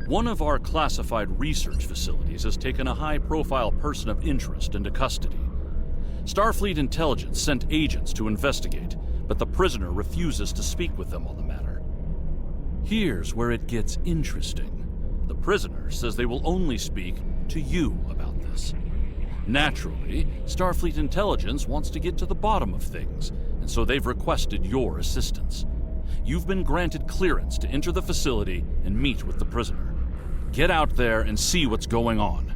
One of our classified research facilities has taken a high-profile person of interest into custody. Starfleet intelligence sent agents to investigate, but the prisoner refuses to speak with them on the matter. Here's where it gets interesting. The prisoner says they will only speak to you about this. Naturally, Starfleet intelligence wants to get to the bottom of things, and so they've requested your assistance. You've been granted clearance to enter the facility and meet with the prisoner. Get out there and see what's going on.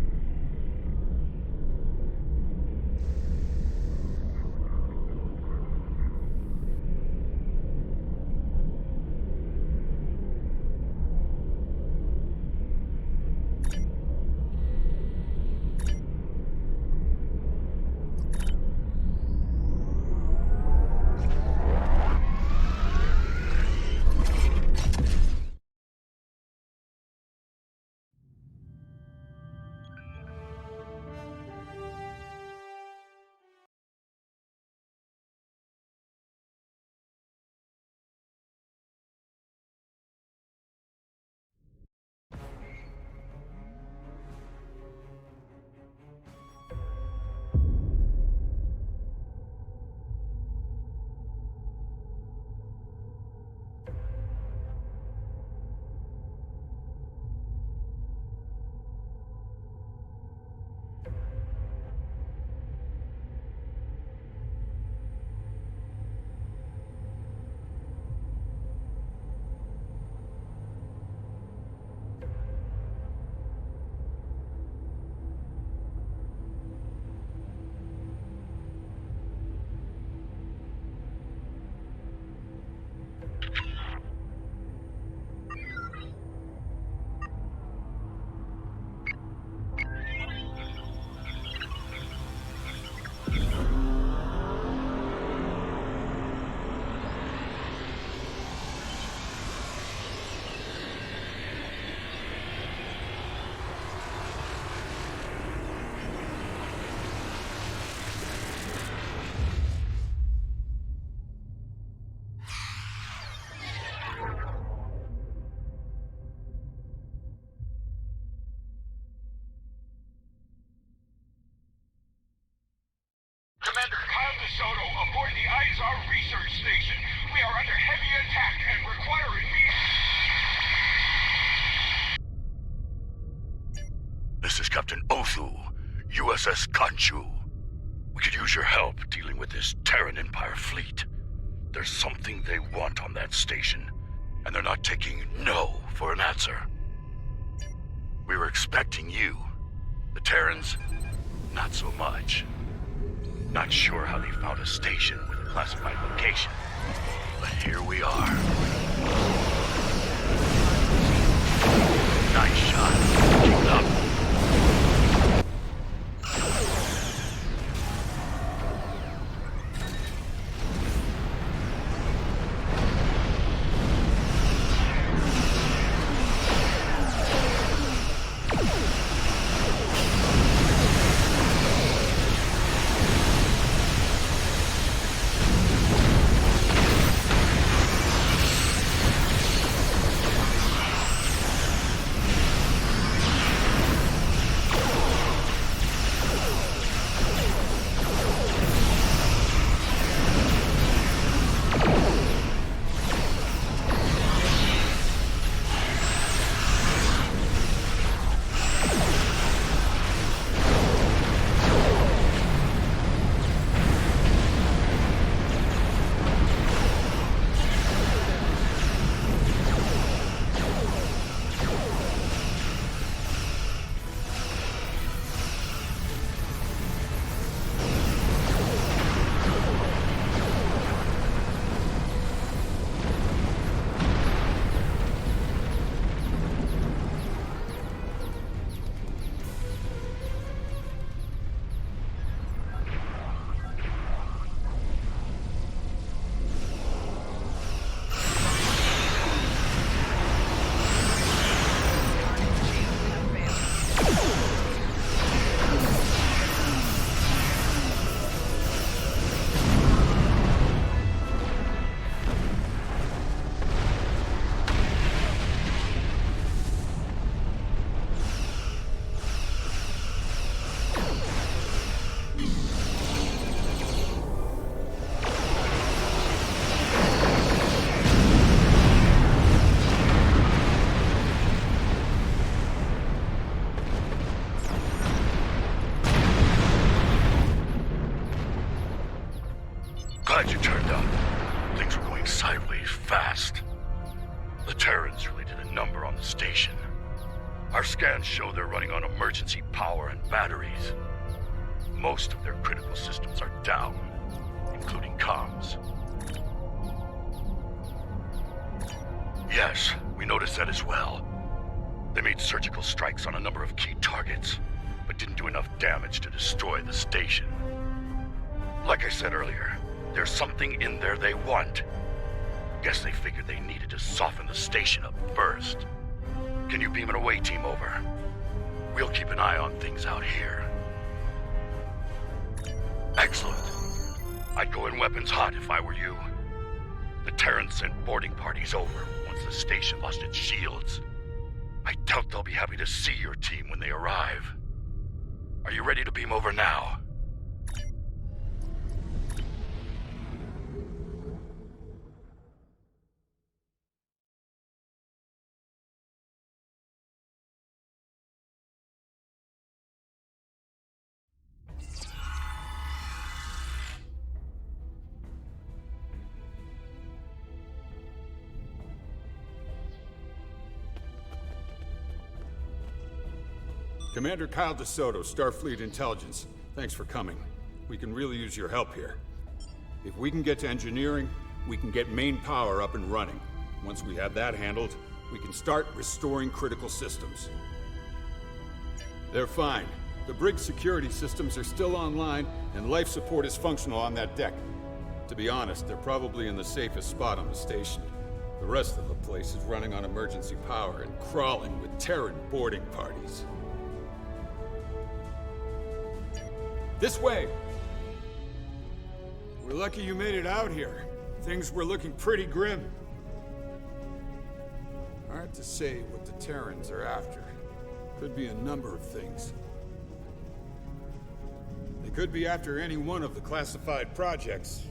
Aboard the Izar research station. We are under heavy attack and require immediate... This is Captain Othu, USS Kanchu. We could use your help dealing with this Terran Empire fleet. There's something they want on that station, and they're not taking no for an answer. We were expecting you. The Terrans, not so much. Not sure how they found a station with a classified location, but here we are. Nice shot. Keep it up. Glad you turned up. Things were going sideways fast. The Terrans really did a number on the station. Our scans show they're running on emergency power and batteries. Most of their critical systems are down, including comms. Yes, we noticed that as well. They made surgical strikes on a number of key targets, but didn't do enough damage to destroy the station. Like I said earlier, there's something in there they want. Guess they figured they needed to soften the station up first. Can you beam an away team over? We'll keep an eye on things out here. Excellent. I'd go in weapons hot if I were you. The Terrans sent boarding parties over once the station lost its shields. I doubt they'll be happy to see your team when they arrive. Are you ready to beam over now? Commander Kyle DeSoto, Starfleet Intelligence. Thanks for coming. We can really use your help here. If we can get to engineering, we can get main power up and running. Once we have that handled, we can start restoring critical systems. They're fine. The brig's security systems are still online, and life support is functional on that deck. To be honest, they're probably in the safest spot on the station. The rest of the place is running on emergency power and crawling with Terran boarding parties. This way! We're lucky you made it out here. Things were looking pretty grim. Hard to say what the Terrans are after. Could be a number of things. They could be after any one of the classified projects,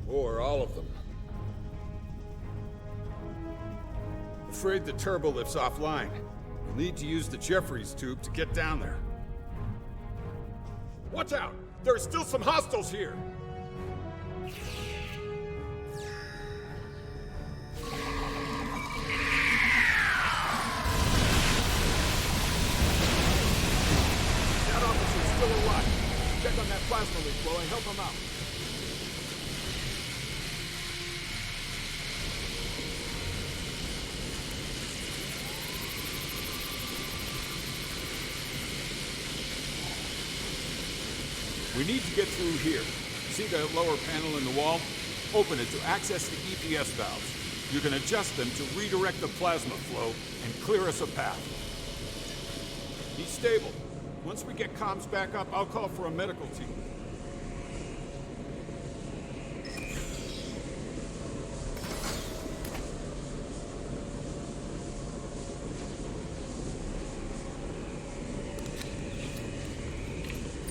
or all of them. Afraid the turbo lift's offline. We'll need to use the Jeffries tube to get down there. Watch out! There are still some hostiles here! That officer's still alive. Check on that plasma leak while I help him out. We need to get through here. See that lower panel in the wall? Open it to access the EPS valves. You can adjust them to redirect the plasma flow and clear us a path. Be stable. Once we get comms back up, I'll call for a medical team.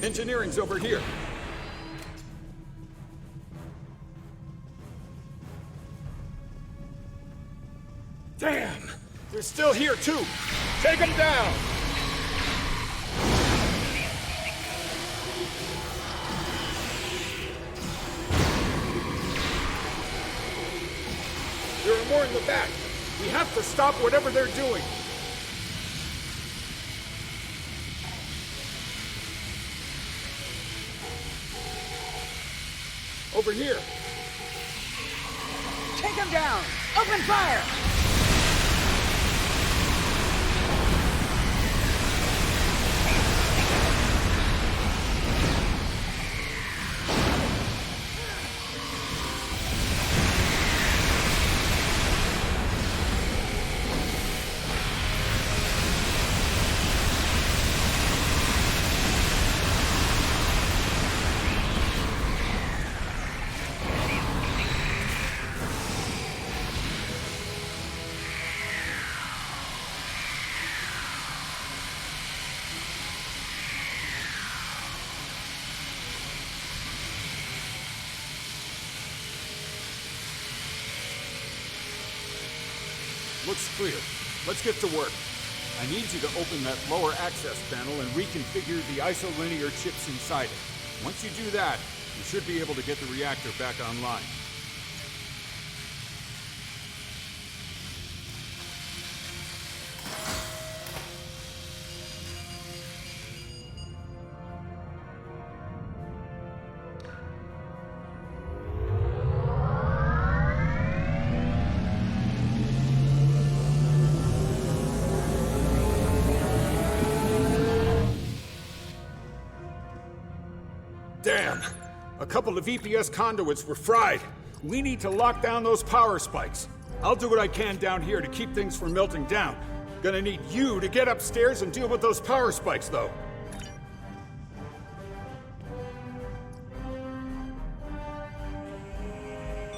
Engineering's over here. Damn! They're still here, too! Take them down! There are more in the back. We have to stop whatever they're doing. Over here. Take him down! Open fire! Looks clear. Let's get to work. I need you to open that lower access panel and reconfigure the isolinear chips inside it. Once you do that, We should be able to get the reactor back online. Damn! A couple of EPS conduits were fried. We need to lock down those power spikes. I'll do what I can down here to keep things from melting down. Gonna need you to get upstairs and deal with those power spikes, though.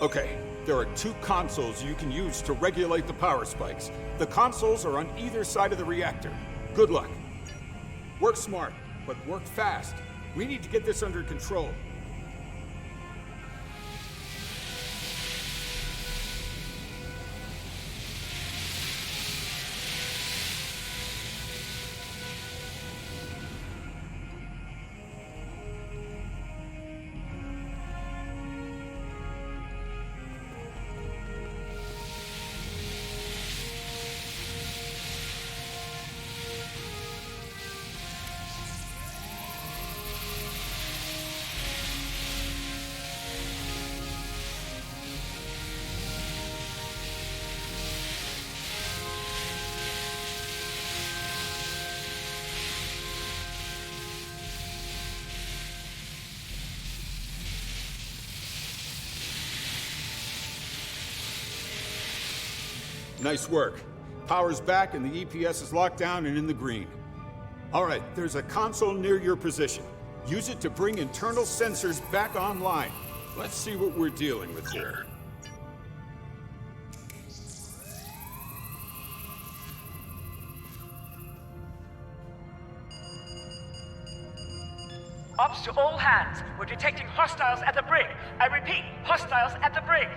Okay, there are 2 consoles you can use to regulate the power spikes. The consoles are on either side of the reactor. Good luck. Work smart, but work fast. We need to get this under control. Nice work. Power's back and the EPS is locked down and in the green. All right, there's a console near your position. Use it to bring internal sensors back online. Let's see what we're dealing with here. Ops to all hands. We're detecting hostiles at the brig. I repeat, hostiles at the brig.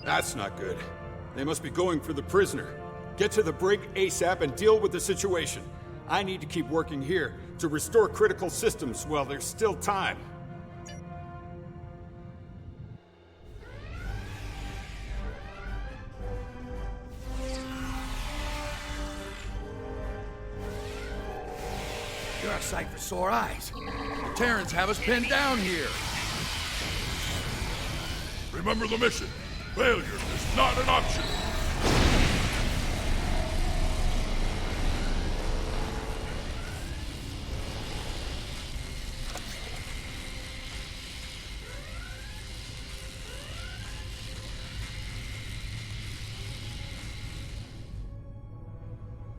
That's not good. They must be going for the prisoner. Get to the brig ASAP and deal with the situation. I need to keep working here to restore critical systems while there's still time. You're a sight for sore eyes. The Terrans have us pinned down here. Remember the mission. Failure is not an option.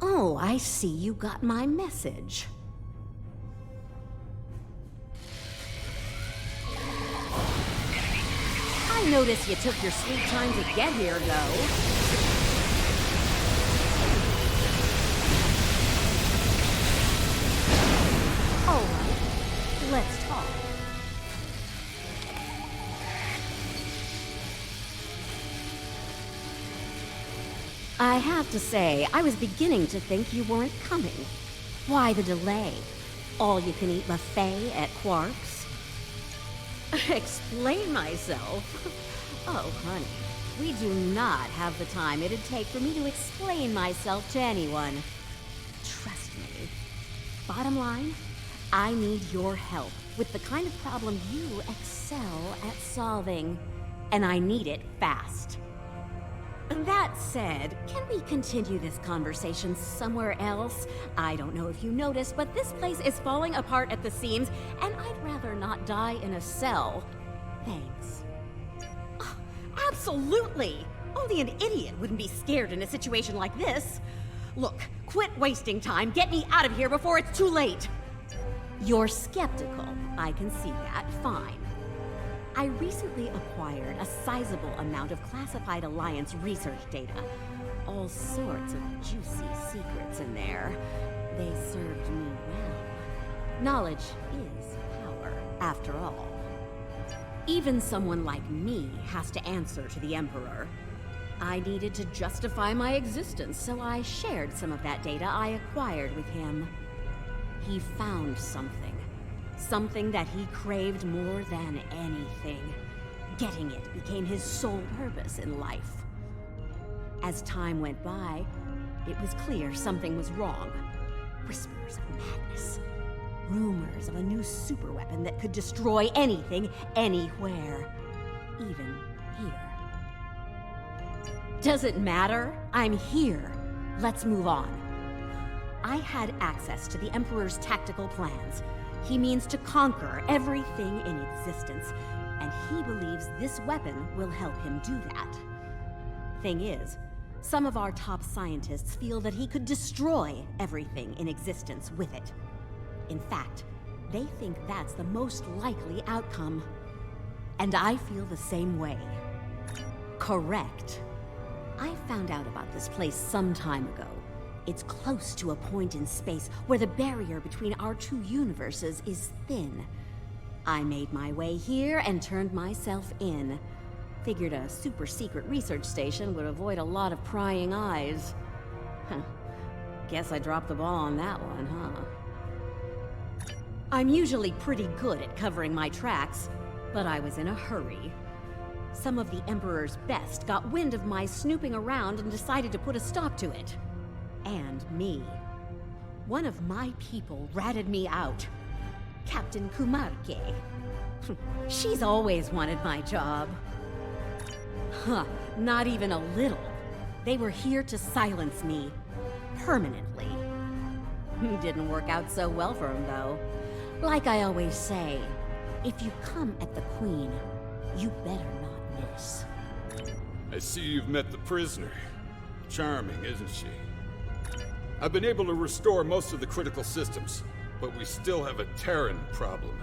Oh, I see you got my message. I notice you took your sweet time to get here, though. All right, let's talk. I have to say, I was beginning to think you weren't coming. Why the delay? All-you-can-eat buffet at Quark's? Explain myself? Oh, honey, we do not have the time it'd take for me to explain myself to anyone. Trust me. Bottom line, I need your help with the kind of problem you excel at solving. And I need it fast. That said, can we continue this conversation somewhere else? I don't know if you noticed, but this place is falling apart at the seams, and I'd rather not die in a cell. Thanks. Oh, absolutely! Only an idiot wouldn't be scared in a situation like this. Look, quit wasting time. Get me out of here before it's too late. You're skeptical. I can see that. Fine. I recently acquired a sizable amount of classified Alliance research data. All sorts of juicy secrets in there. They served me well. Knowledge is power, after all. Even someone like me has to answer to the Emperor. I needed to justify my existence, so I shared some of that data I acquired with him. He found something. something that he craved more than anything. Getting it became his sole purpose in life. As time went by, it was clear something was wrong. Whispers of madness. Rumors of a new superweapon that could destroy anything, anywhere. Even here. Doesn't matter. I'm here. Let's move on. I had access to the Emperor's tactical plans. He means to conquer everything in existence, and he believes this weapon will help him do that. Thing is, some of our top scientists feel that he could destroy everything in existence with it. In fact, they think that's the most likely outcome. And I feel the same way. Correct. I found out about this place some time ago. It's close to a point in space where the barrier between our two universes is thin. I made my way here and turned myself in. Figured a super-secret research station would avoid a lot of prying eyes. Guess I dropped the ball on that one, huh? I'm usually pretty good at covering my tracks, but I was in a hurry. Some of the Emperor's best got wind of my snooping around and decided to put a stop to it. And me. One of my people ratted me out. Captain Kumarke. She's always wanted my job. Huh, not even a little. They were here to silence me. Permanently. Didn't work out so well for him, though. Like I always say, if you come at the Queen, you better not miss. I see you've met the prisoner. Charming, isn't she? I've been able to restore most of the critical systems, but we still have a Terran problem.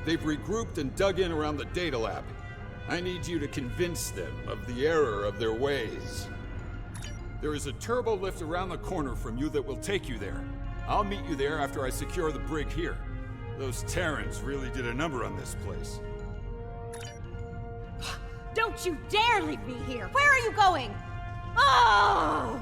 They've regrouped and dug in around the data lab. I need you to convince them of the error of their ways. There is a turbo lift around the corner from you that will take you there. I'll meet you there after I secure the brig here. Those Terrans really did a number on this place. Don't you dare leave me here! Where are you going? Oh!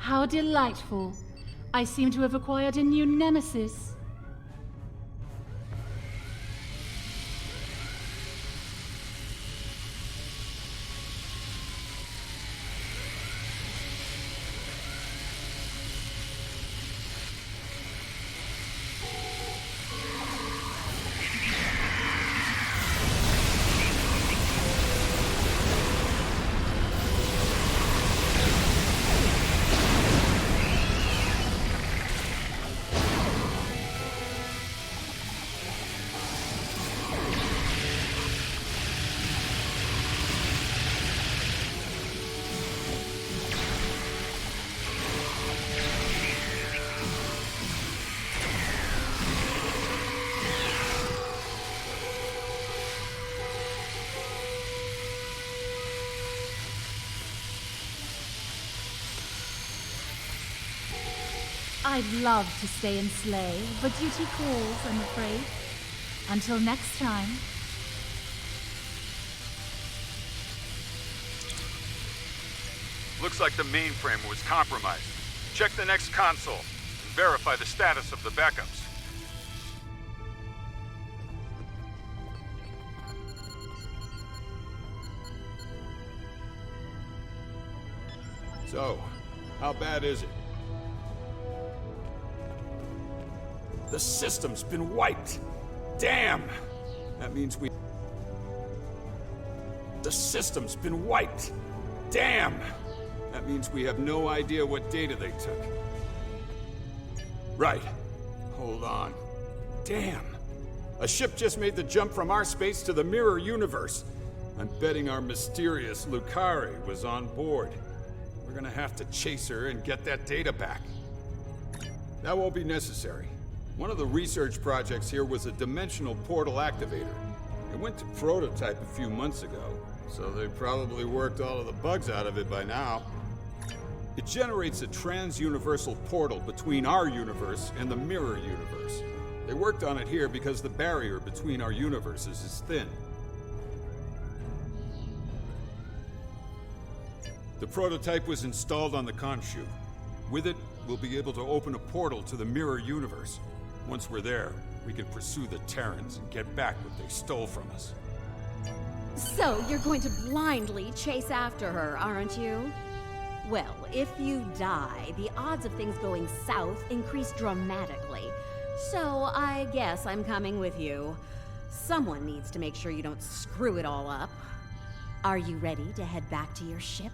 How delightful. I seem to have acquired a new nemesis. I'd love to stay and slay, but duty calls, I'm afraid. Until next time. Looks like the mainframe was compromised. Check the next console and verify the status of the backups. So, how bad is it? The system's been wiped! Damn! That means we... The system's been wiped. Damn! That means we have no idea what data they took. Right. Hold on. Damn. A ship just made the jump from our space to the mirror universe. I'm betting our mysterious Lucari was on board. We're gonna have to chase her and get that data back. That won't be necessary. One of the research projects here was a dimensional portal activator. It went to prototype a few months ago, so they probably worked all of the bugs out of it by now. It generates a trans-universal portal between our universe and the mirror universe. They worked on it here because the barrier between our universes is thin. The prototype was installed on the Khonshu. With it, we'll be able to open a portal to the mirror universe. Once we're there, we can pursue the Terrans and get back what they stole from us. So, you're going to blindly chase after her, aren't you? Well, if you die, the odds of things going south increase dramatically. So, I guess I'm coming with you. Someone needs to make sure you don't screw it all up. Are you ready to head back to your ship?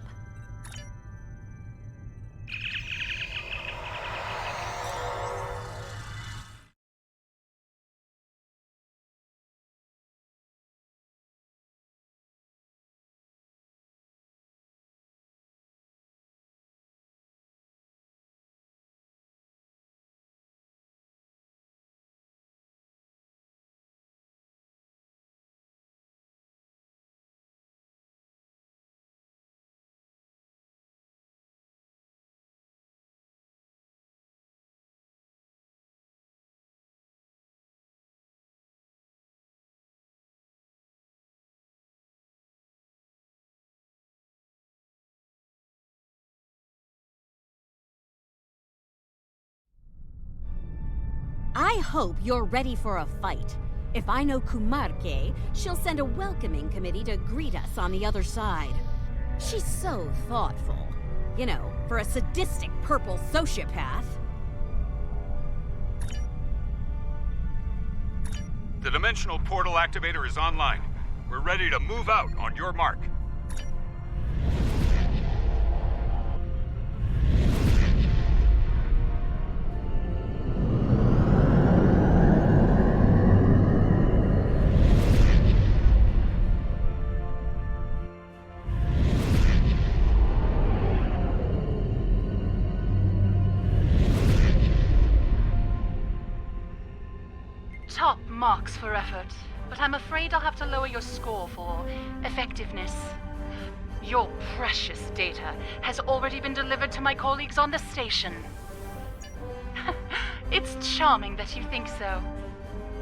I hope you're ready for a fight. If I know Kumarke, she'll send a welcoming committee to greet us on the other side. She's so thoughtful. You know, for a sadistic purple sociopath. The dimensional portal activator is online. We're ready to move out on your mark. Top marks for effort, but I'm afraid I'll have to lower your score for effectiveness. Your precious data has already been delivered to my colleagues on the station. It's charming that you think so.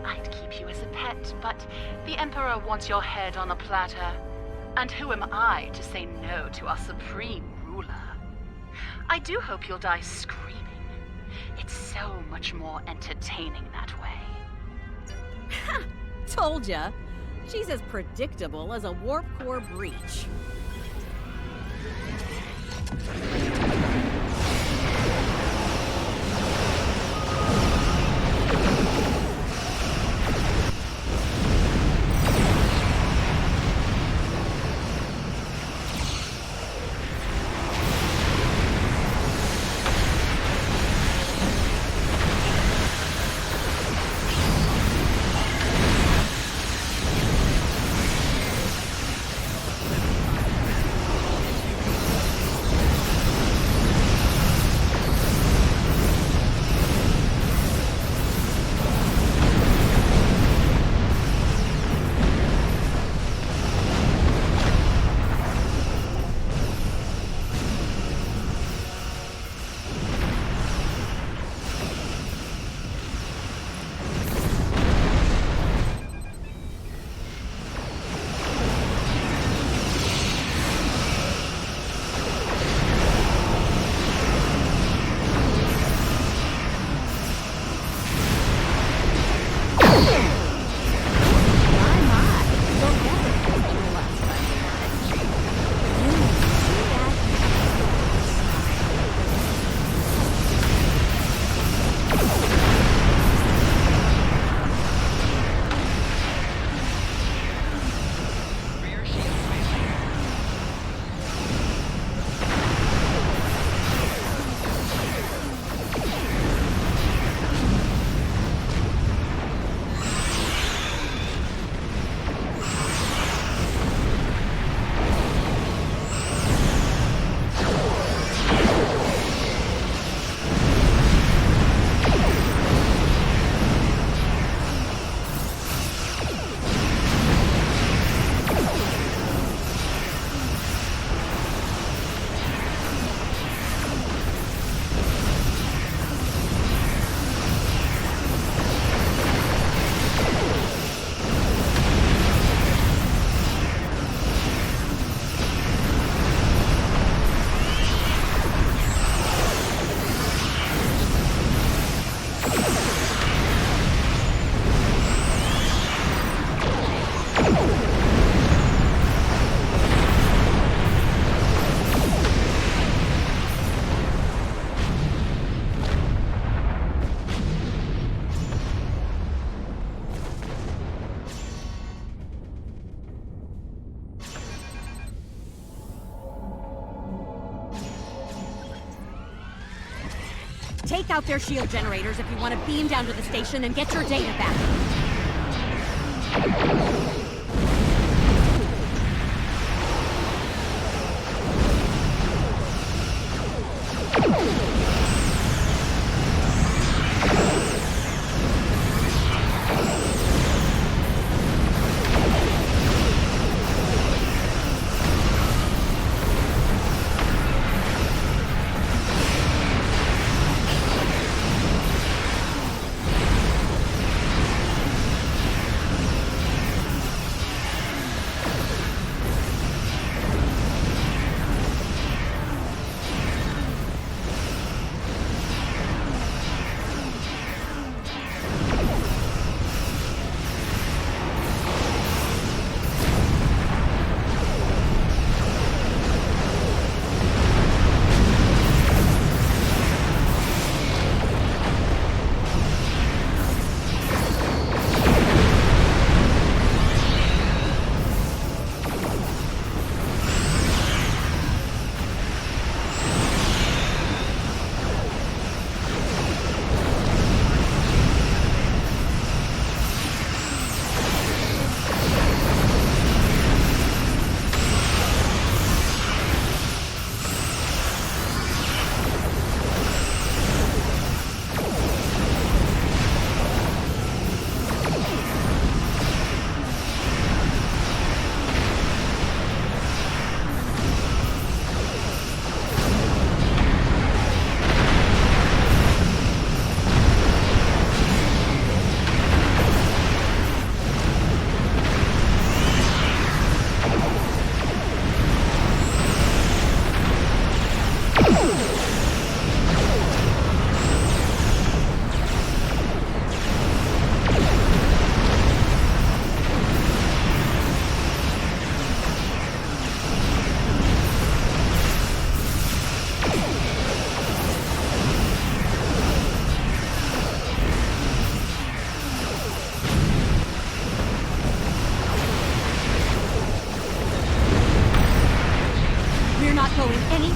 I'd keep you as a pet, but the Emperor wants your head on a platter. And who am I to say no to our supreme ruler? I do hope you'll die screaming. It's so much more entertaining that way. Told ya. She's as predictable as a warp core breach. Take out their shield generators if you want to beam down to the station and get your data back.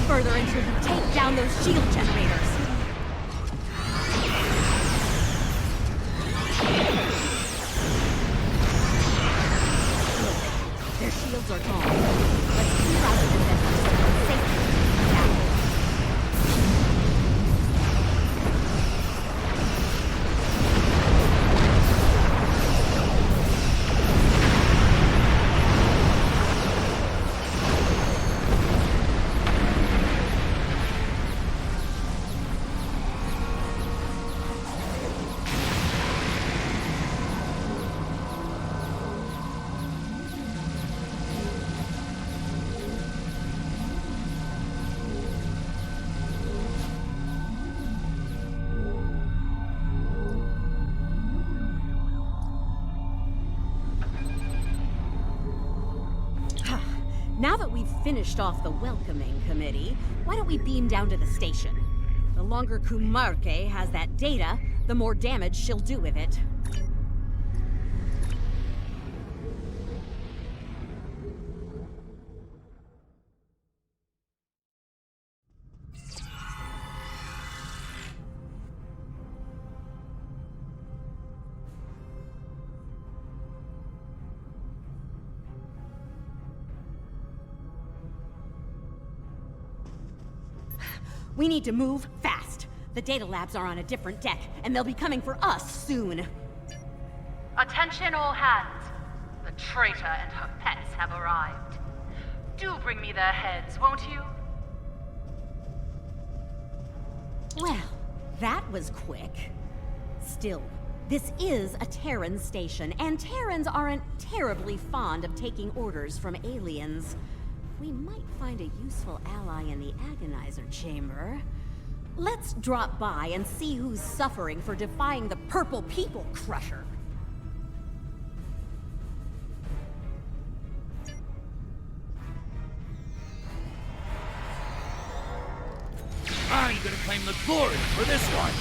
Further until you take down those shield generators. Look, their shields are gone. Let's clear out the defenses safely. Now. Now that we've finished off the welcoming committee, why don't we beam down to the station? The longer Kumarke has that data, the more damage she'll do with it. We need to move fast. The data labs are on a different deck, and they'll be coming for us soon. Attention all hands. The traitor and her pets have arrived. Do bring me their heads, won't you? Well, that was quick. Still, this is a Terran station, and Terrans aren't terribly fond of taking orders from aliens. We might find a useful ally in the Agonizer chamber. Let's drop by and see who's suffering for defying the Purple People Crusher. I'm gonna claim the glory for this one!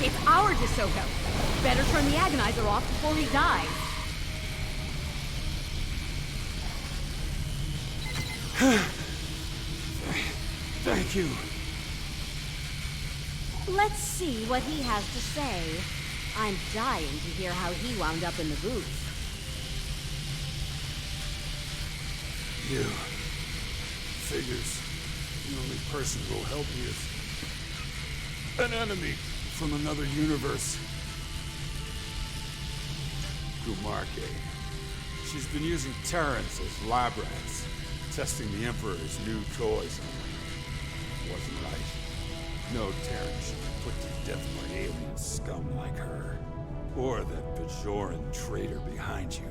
It's our DeSoto. Better turn the agonizer off before he dies. Thank you. Let's see what he has to say. I'm dying to hear how he wound up in the booth. You. Figures the only person who'll help me is an enemy from another universe. Gumarke. She's been using Terrans as lab rats, testing the Emperor's new toys on them. Wasn't right. No Terran should be put to death by alien scum like her. Or that Bajoran traitor behind you.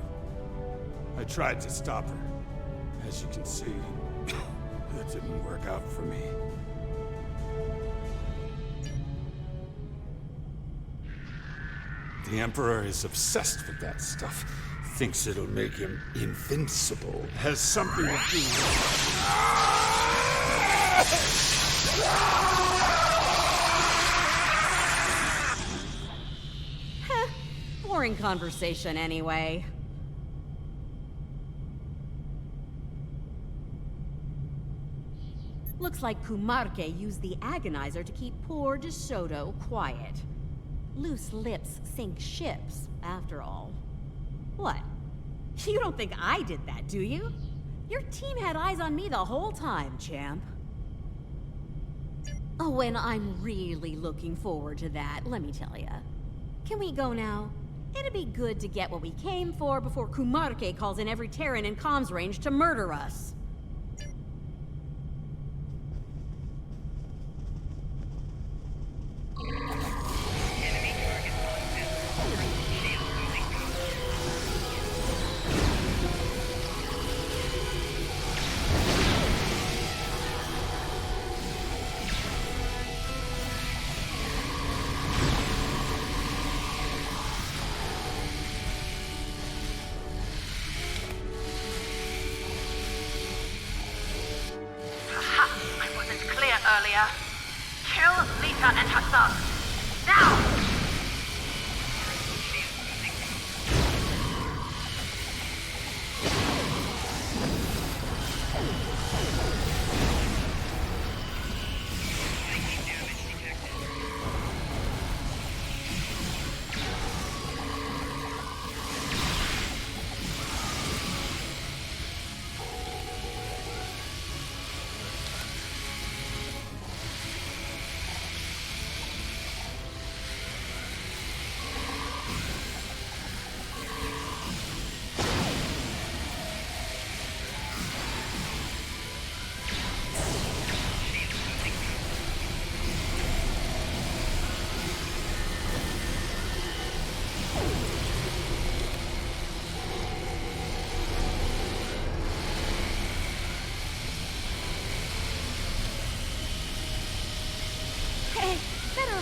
I tried to stop her. As you can see, it didn't work out for me. The Emperor is obsessed with that stuff. Thinks it'll make him invincible. Has something to do Heh, boring conversation anyway. Looks like Gumarke used the agonizer to keep poor DeSoto quiet. Loose lips sink ships, after all. What? You don't think I did that, do you? Your team had eyes on me the whole time, champ. Oh, and I'm really looking forward to that, let me tell ya. Can we go now? It'd be good to get what we came for before Gumarke calls in every Terran in comms range to murder us. Earlier. Kill Leeta and her son. Now!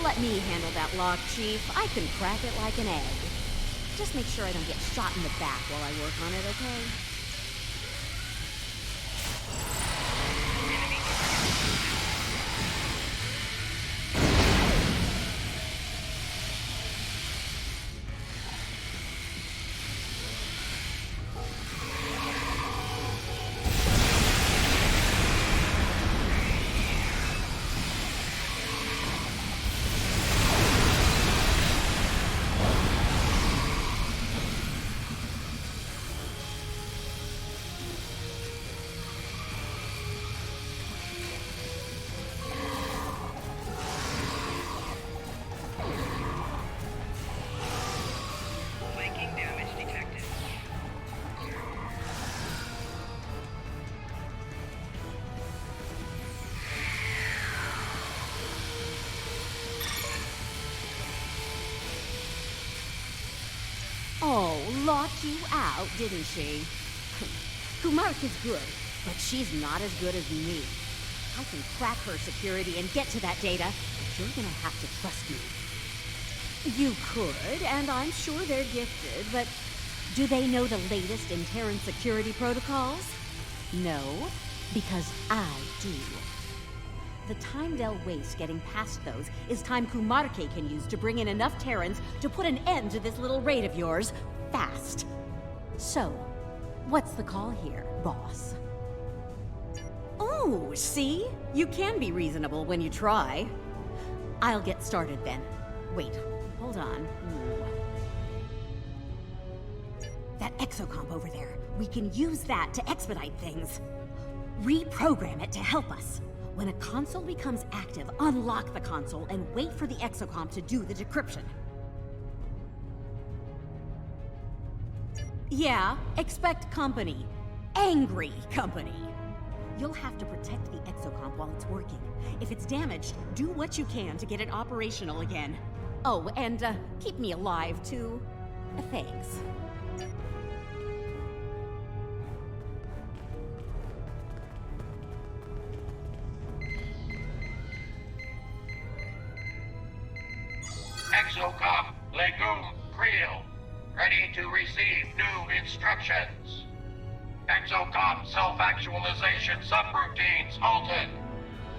Let me handle that lock, Chief. I can crack it like an egg. Just make sure I don't get shot in the back while I work on it, okay? Oh, locked you out, didn't she? Gumarke is good, but she's not as good as me. I can crack her security and get to that data, but you're gonna have to trust me. You could, and I'm sure they're gifted, but do they know the latest in Terran security protocols? No, because I do. The time they'll waste getting past those is time Kumarke can use to bring in enough Terrans to put an end to this little raid of yours, fast. So, what's the call here, boss? Oh, see? You can be reasonable when you try. I'll get started then. Wait, hold on. That exocomp over there, we can use that to expedite things. Reprogram it to help us. When a console becomes active, unlock the console and wait for the exocomp to do the decryption. Yeah, expect company. Angry company. You'll have to protect the exocomp while it's working. If it's damaged, do what you can to get it operational again. Oh, and keep me alive, too. Thanks. Exocomp, Legume, Creel. Ready to receive new instructions. Exocomp self-actualization subroutines halted.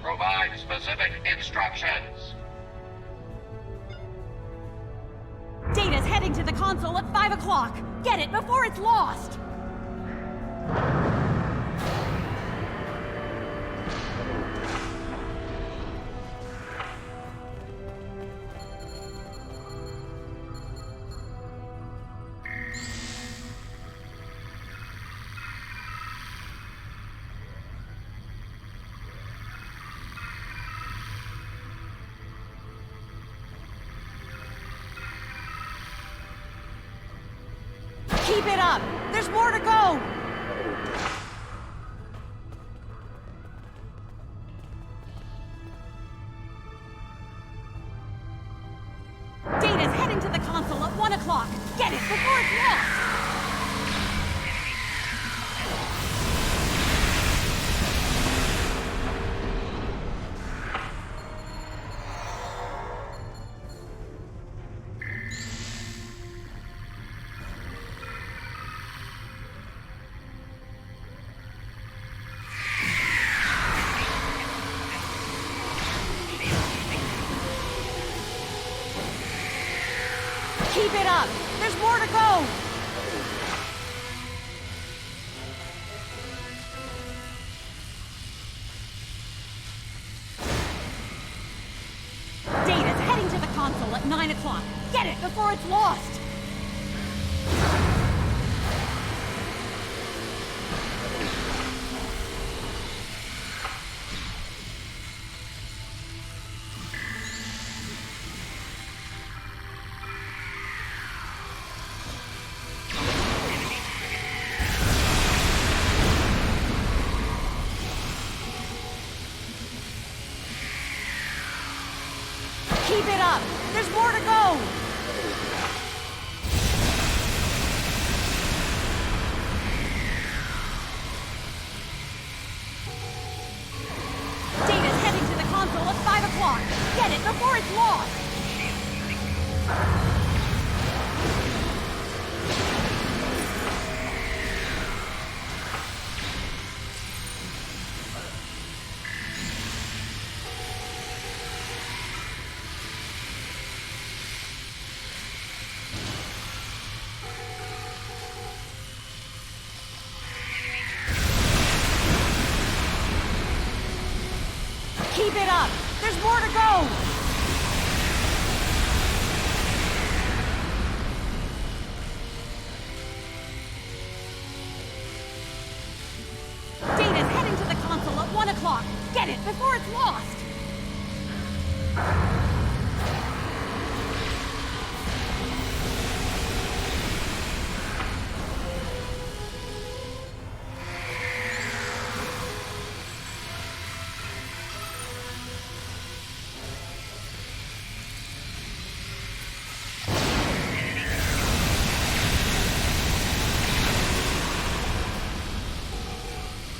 Provide specific instructions. Data's heading to the console at 5 o'clock. Get it before it's lost! Keep it up! There's more to go! Data's heading to the console at 1 o'clock! Get it before it's lost! Keep it up! There's more to go! Data's heading to the console at 9 o'clock. Get it before it's lost! Keep it up! There's more to go! Data's heading to the console at 5 o'clock! Get it before it's lost! Keep it up! There's more to go! Data's heading to the console at 1 o'clock! Get it before it's lost!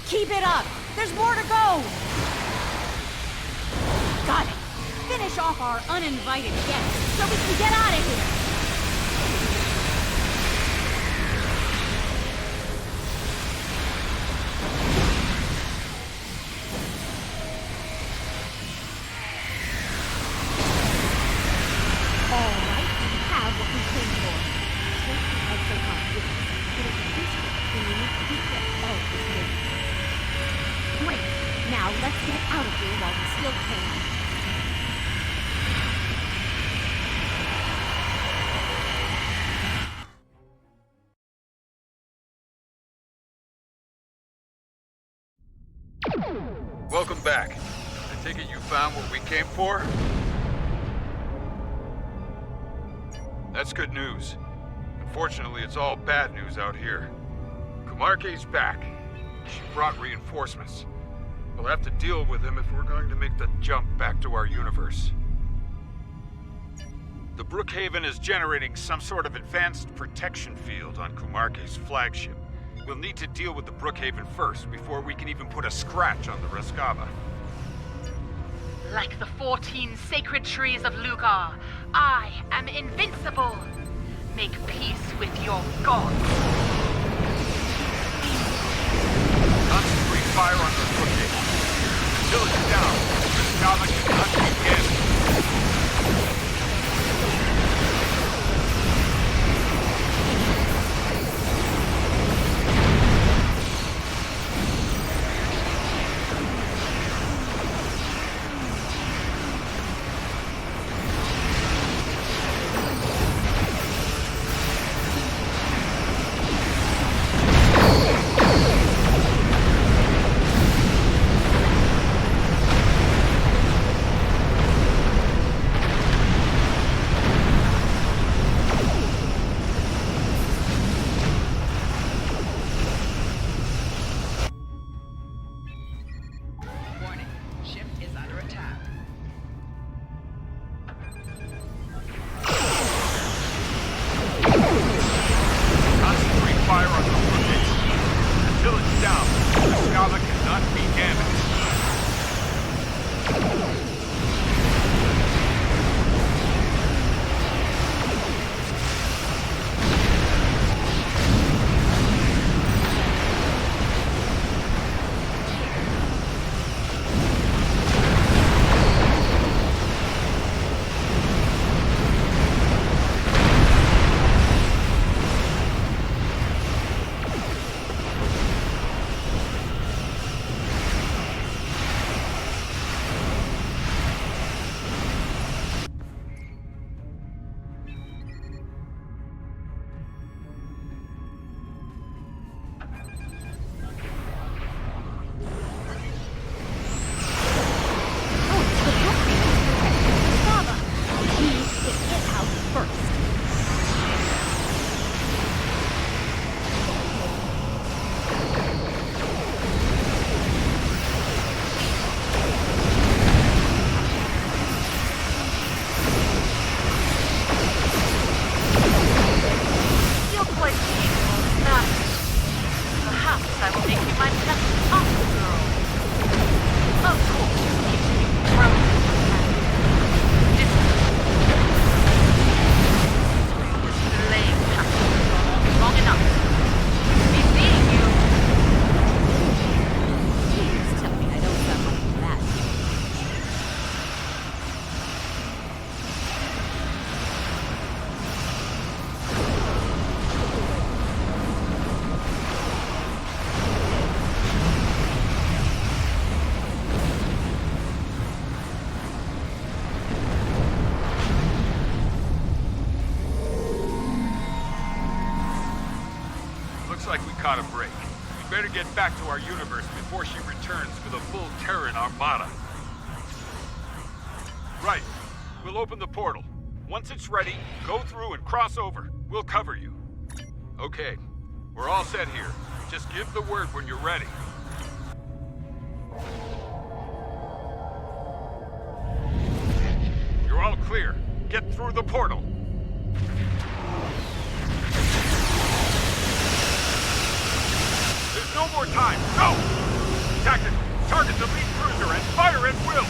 Keep it up! There's more to go! Got it! Finish off our uninvited guests so we can get out of here! Welcome back. I take it you found what we came for? That's good news. Unfortunately, it's all bad news out here. Kumarke's back. She brought reinforcements. We'll have to deal with him if we're going to make the jump back to our universe. The Brookhaven is generating some sort of advanced protection field on Kumarke's flagship. We'll need to deal with the Brookhaven first before we can even put a scratch on the Rescava. Like the 14 sacred trees of Lugar, I am invincible. Make peace with your gods. Concentrate fire on the Brookhaven. Until it's down, Rescava cannot be damaged. Caught a break. We better get back to our universe before she returns with a full Terran armada. Right. We'll open the portal. Once it's ready, go through and cross over. We'll cover you. Okay. We're all set here. Just give the word when you're ready. You're all clear. Get through the portal. No more time! Go! Tactical, target the lead cruiser and fire at will!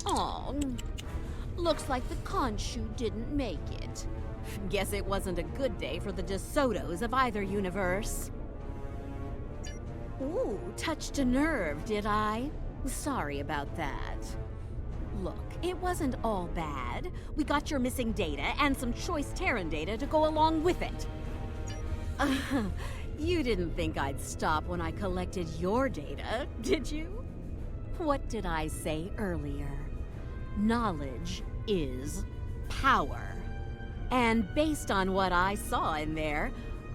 Oh, looks like the Khonshu didn't make it. Guess it wasn't a good day for the DeSotos of either universe. Ooh, touched a nerve, did I? Sorry about that. Look, it wasn't all bad. We got your missing data and some choice Terran data to go along with it. You didn't think I'd stop when I collected your data, did you? What did I say earlier? Knowledge is power. And based on what I saw in there,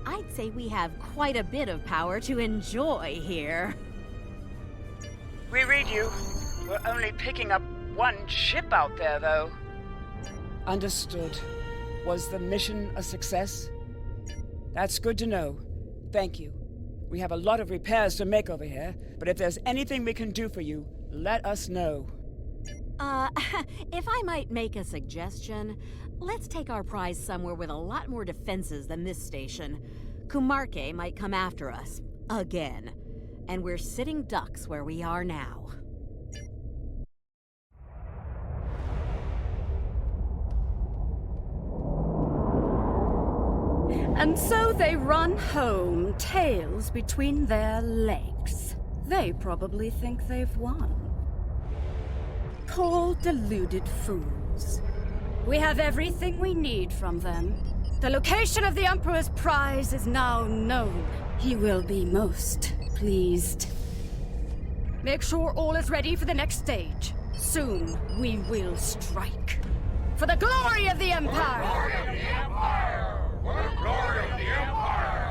I'd say we have quite a bit of power to enjoy here. We read you. We're only picking up one ship out there, though. Understood. Was the mission a success? That's good to know. Thank you. We have a lot of repairs to make over here, but if there's anything we can do for you, let us know. If I might make a suggestion, let's take our prize somewhere with a lot more defenses than this station. Kumarke might come after us. Again. And we're sitting ducks where we are now. And so they run home, tails between their legs. They probably think they've won. Poor, deluded fools. We have everything we need from them. The location of the Emperor's prize is now known. He will be most pleased. Make sure all is ready for the next stage. Soon we will strike. For the glory of the Empire! For the glory of the Empire! For the glory of the Empire!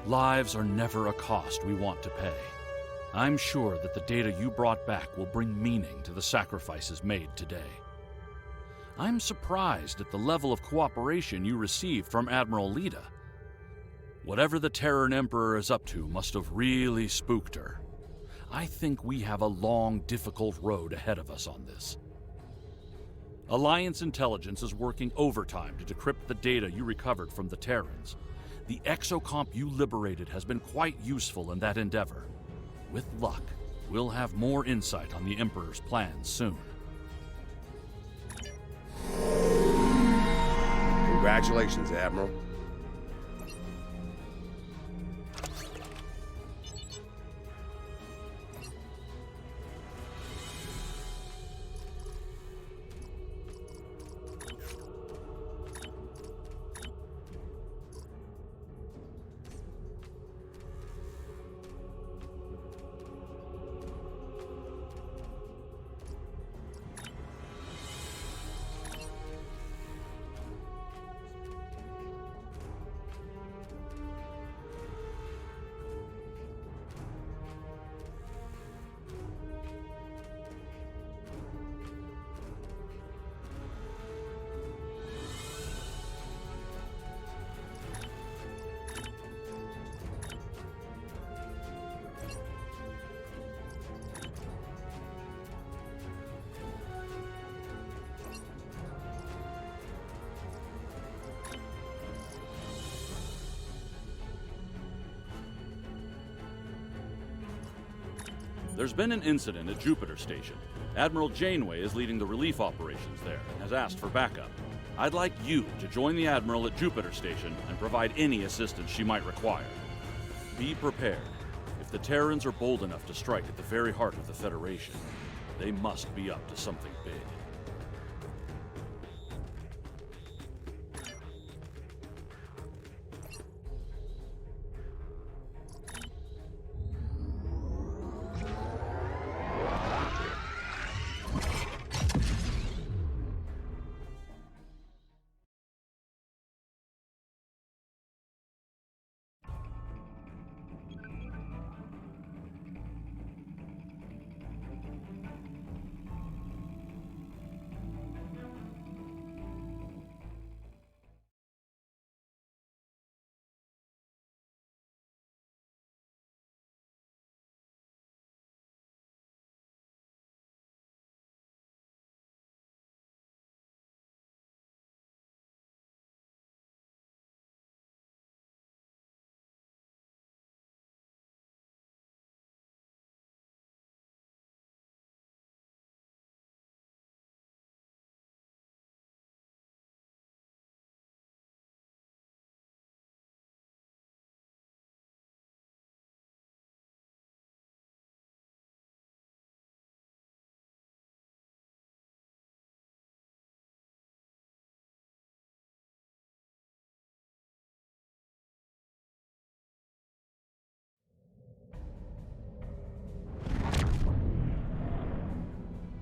Lives are never a cost we want to pay. I'm sure that the data you brought back will bring meaning to the sacrifices made today. I'm surprised at the level of cooperation you received from Admiral Leeta. Whatever the Terran Emperor is up to must have really spooked her. I think we have a long, difficult road ahead of us on this. Alliance intelligence is working overtime to decrypt the data you recovered from the Terrans. The exocomp you liberated has been quite useful in that endeavor. With luck, we'll have more insight on the Emperor's plans soon. Congratulations, Admiral. There's been an incident at Jupiter Station. Admiral Janeway is leading the relief operations there and has asked for backup. I'd like you to join the Admiral at Jupiter Station and provide any assistance she might require. Be prepared. If the Terrans are bold enough to strike at the very heart of the Federation, they must be up to something big.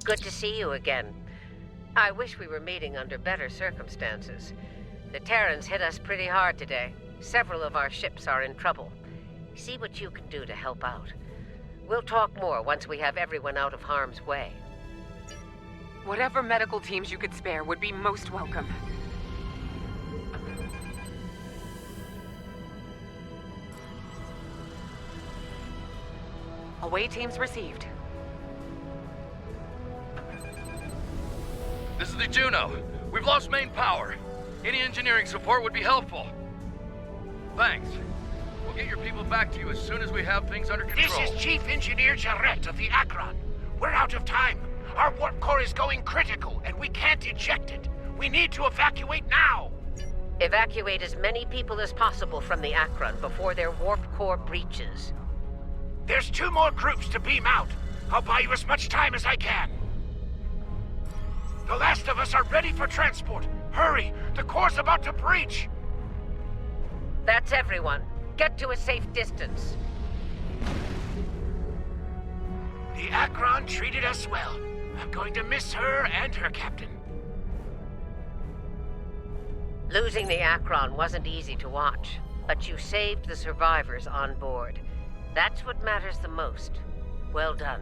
Good to see you again. I wish we were meeting under better circumstances. The Terrans hit us pretty hard today. Several of our ships are in trouble. See what you can do to help out. We'll talk more once we have everyone out of harm's way. Whatever medical teams you could spare would be most welcome. Away teams received. This is the Juno. We've lost main power. Any engineering support would be helpful. Thanks. We'll get your people back to you as soon as we have things under control. This is Chief Engineer Jarrett of the Akron. We're out of time. Our warp core is going critical, and we can't eject it. We need to evacuate now. Evacuate as many people as possible from the Akron before their warp core breaches. There's 2 more groups to beam out. I'll buy you as much time as I can. The last of us are ready for transport. Hurry! The core's about to breach! That's everyone. Get to a safe distance. The Akron treated us well. I'm going to miss her and her captain. Losing the Akron wasn't easy to watch, but you saved the survivors on board. That's what matters the most. Well done.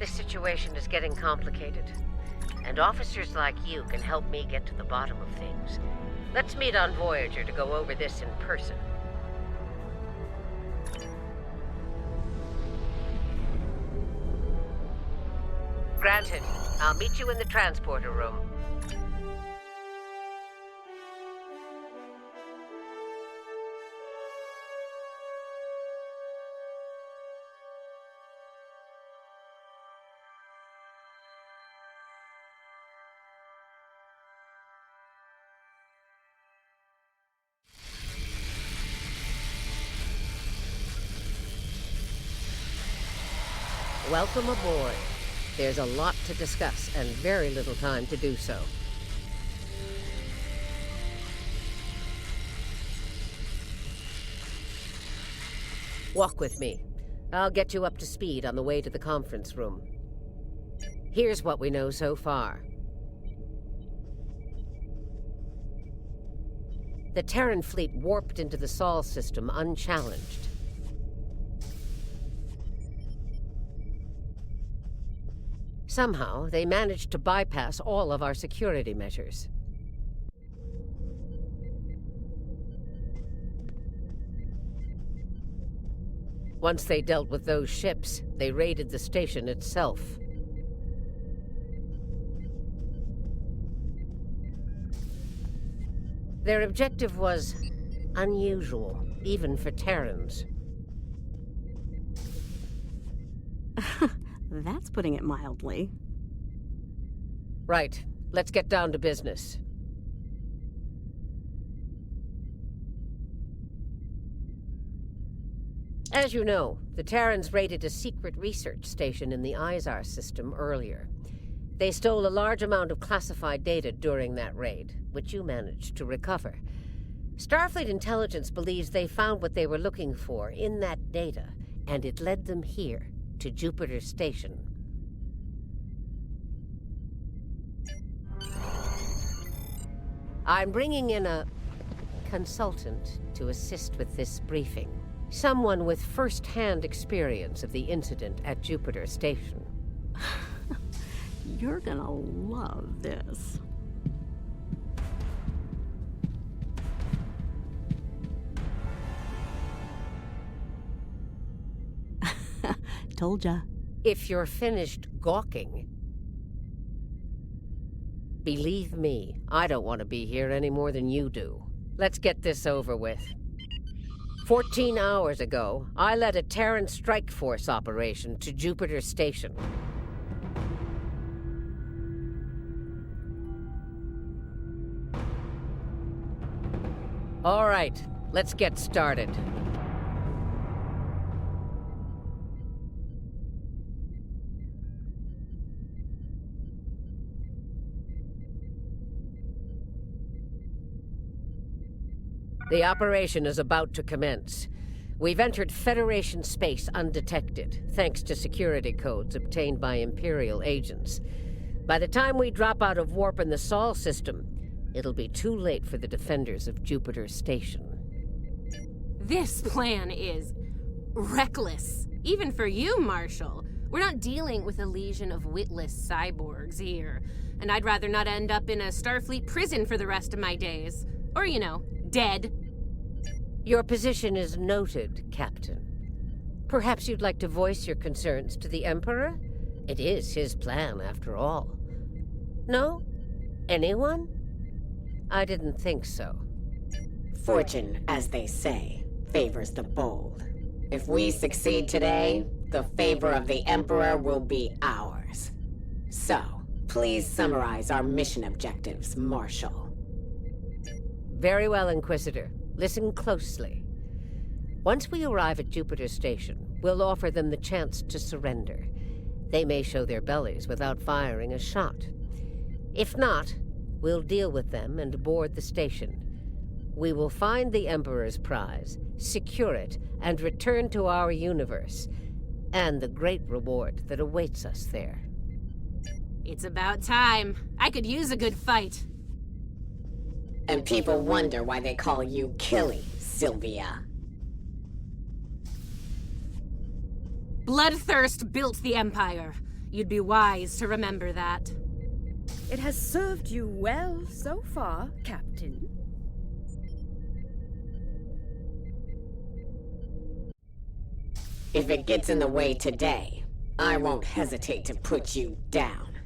This situation is getting complicated, and officers like you can help me get to the bottom of things. Let's meet on Voyager to go over this in person. Granted. I'll meet you in the transporter room. Welcome aboard. There's a lot to discuss and very little time to do so. Walk with me. I'll get you up to speed on the way to the conference room. Here's what we know so far. The Terran fleet warped into the Sol system unchallenged. Somehow, they managed to bypass all of our security measures. Once they dealt with those ships, they raided the station itself. Their objective was unusual, even for Terrans. That's putting it mildly. Right. Let's get down to business. As you know, the Terrans raided a secret research station in the Izar system earlier. They stole a large amount of classified data during that raid, which you managed to recover. Starfleet intelligence believes they found what they were looking for in that data, and it led them here, to Jupiter Station. I'm bringing in a consultant to assist with this briefing. Someone with first-hand experience of the incident at Jupiter Station. You're gonna love this. Told ya. If you're finished gawking, believe me, I don't want to be here any more than you do. Let's get this over with. 14 hours ago, I led a Terran strike force operation to Jupiter Station. All right, let's get started. The operation is about to commence. We've entered Federation space undetected, thanks to security codes obtained by Imperial agents. By the time we drop out of warp in the Sol system, it'll be too late for the defenders of Jupiter Station. This plan is reckless, even for you, Marshall. We're not dealing with a legion of witless cyborgs here, and I'd rather not end up in a Starfleet prison for the rest of my days. Or, dead. Your position is noted, Captain. Perhaps you'd like to voice your concerns to the Emperor? It is his plan, after all. No? Anyone? I didn't think so. Fortune, as they say, favors the bold. If we succeed today, the favor of the Emperor will be ours. So, please summarize our mission objectives, Marshall. Very well, Inquisitor. Listen closely. Once we arrive at Jupiter Station, we'll offer them the chance to surrender. They may show their bellies without firing a shot. If not, we'll deal with them and board the station. We will find the Emperor's prize, secure it, and return to our universe, and the great reward that awaits us there. It's about time. I could use a good fight. And people wonder why they call you Killy, Sylvia. Bloodthirst built the Empire. You'd be wise to remember that. It has served you well so far, Captain. If it gets in the way today, I won't hesitate to put you down.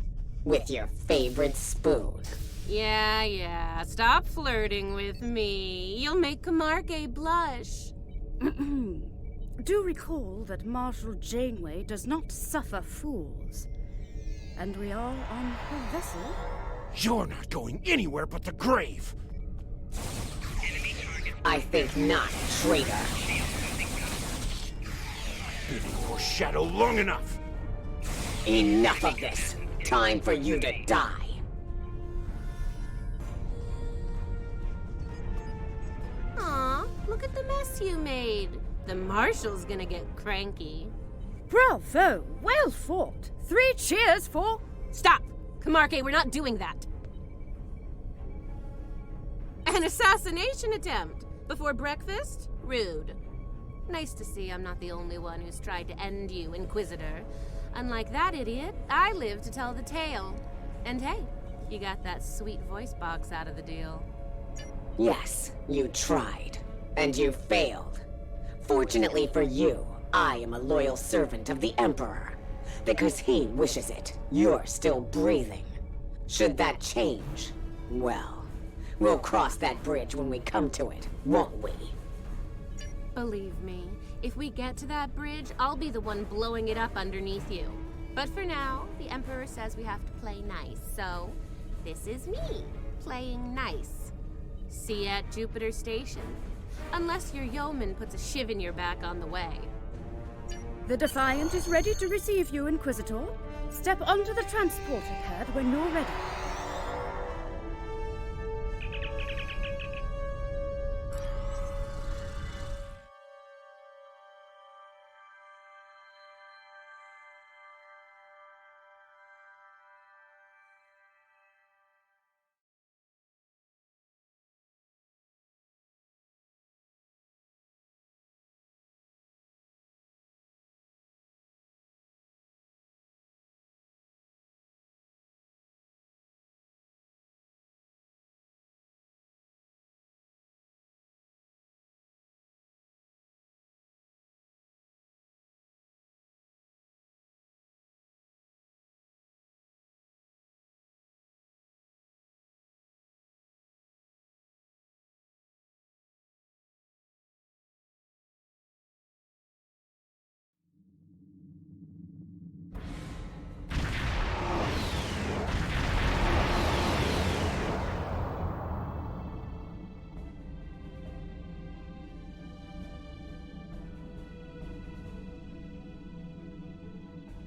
With your favorite spoon. Yeah. Stop flirting with me. You'll make Camargue blush. Do recall that Marshall Janeway does not suffer fools. And we are on her vessel. You're not going anywhere but the grave! I think not, traitor. Been in your shadow long enough! Enough of this! Time for you to die! Aw, look at the mess you made. The Marshall's gonna get cranky. Bravo! Well fought! 3 cheers for... Stop! Camargue, we're not doing that. An assassination attempt? Before breakfast? Rude. Nice to see I'm not the only one who's tried to end you, Inquisitor. Unlike that idiot, I live to tell the tale. And hey, you got that sweet voice box out of the deal. Yes, you tried. And you failed. Fortunately for you, I am a loyal servant of the Emperor. Because he wishes it, you're still breathing. Should that change, well, we'll cross that bridge when we come to it, won't we? Believe me, if we get to that bridge, I'll be the one blowing it up underneath you. But for now, the Emperor says we have to play nice, so this is me, playing nice. See you at Jupiter Station. Unless your yeoman puts a shiv in your back on the way. The Defiant is ready to receive you, Inquisitor. Step onto the transporter pad when you're ready.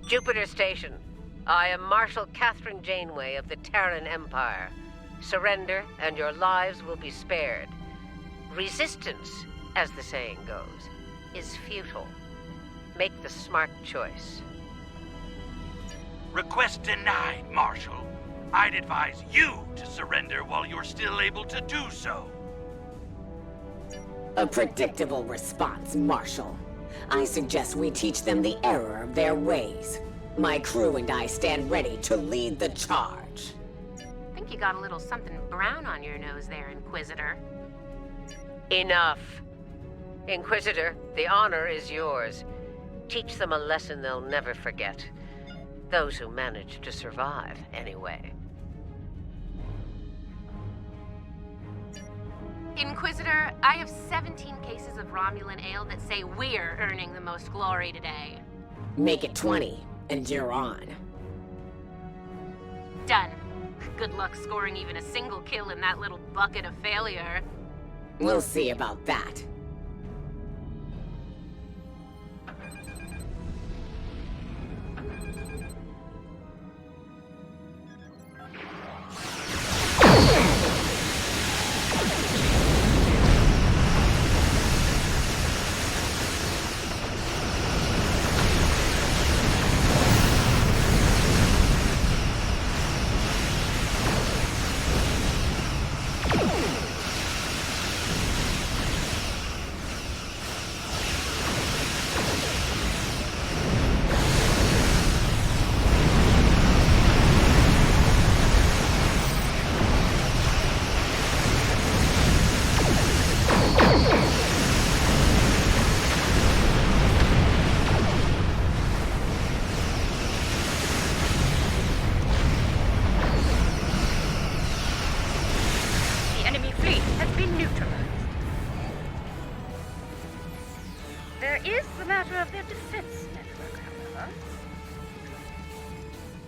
Jupiter Station. I am Marshal Catherine Janeway of the Terran Empire. Surrender, and your lives will be spared. Resistance, as the saying goes, is futile. Make the smart choice. Request denied, Marshal. I'd advise you to surrender while you're still able to do so. A predictable response, Marshal. I suggest we teach them the error of their ways. My crew and I stand ready to lead the charge. I think you got a little something brown on your nose there, Inquisitor. Enough. Inquisitor, the honor is yours. Teach them a lesson they'll never forget. Those who manage to survive, anyway. Inquisitor, I have 17 cases of Romulan ale that say we're earning the most glory today. Make it 20, and you're on. Done. Good luck scoring even a single kill in that little bucket of failure. We'll see about that.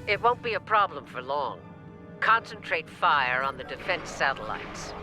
It won't be a problem for long. Concentrate fire on the defense satellites.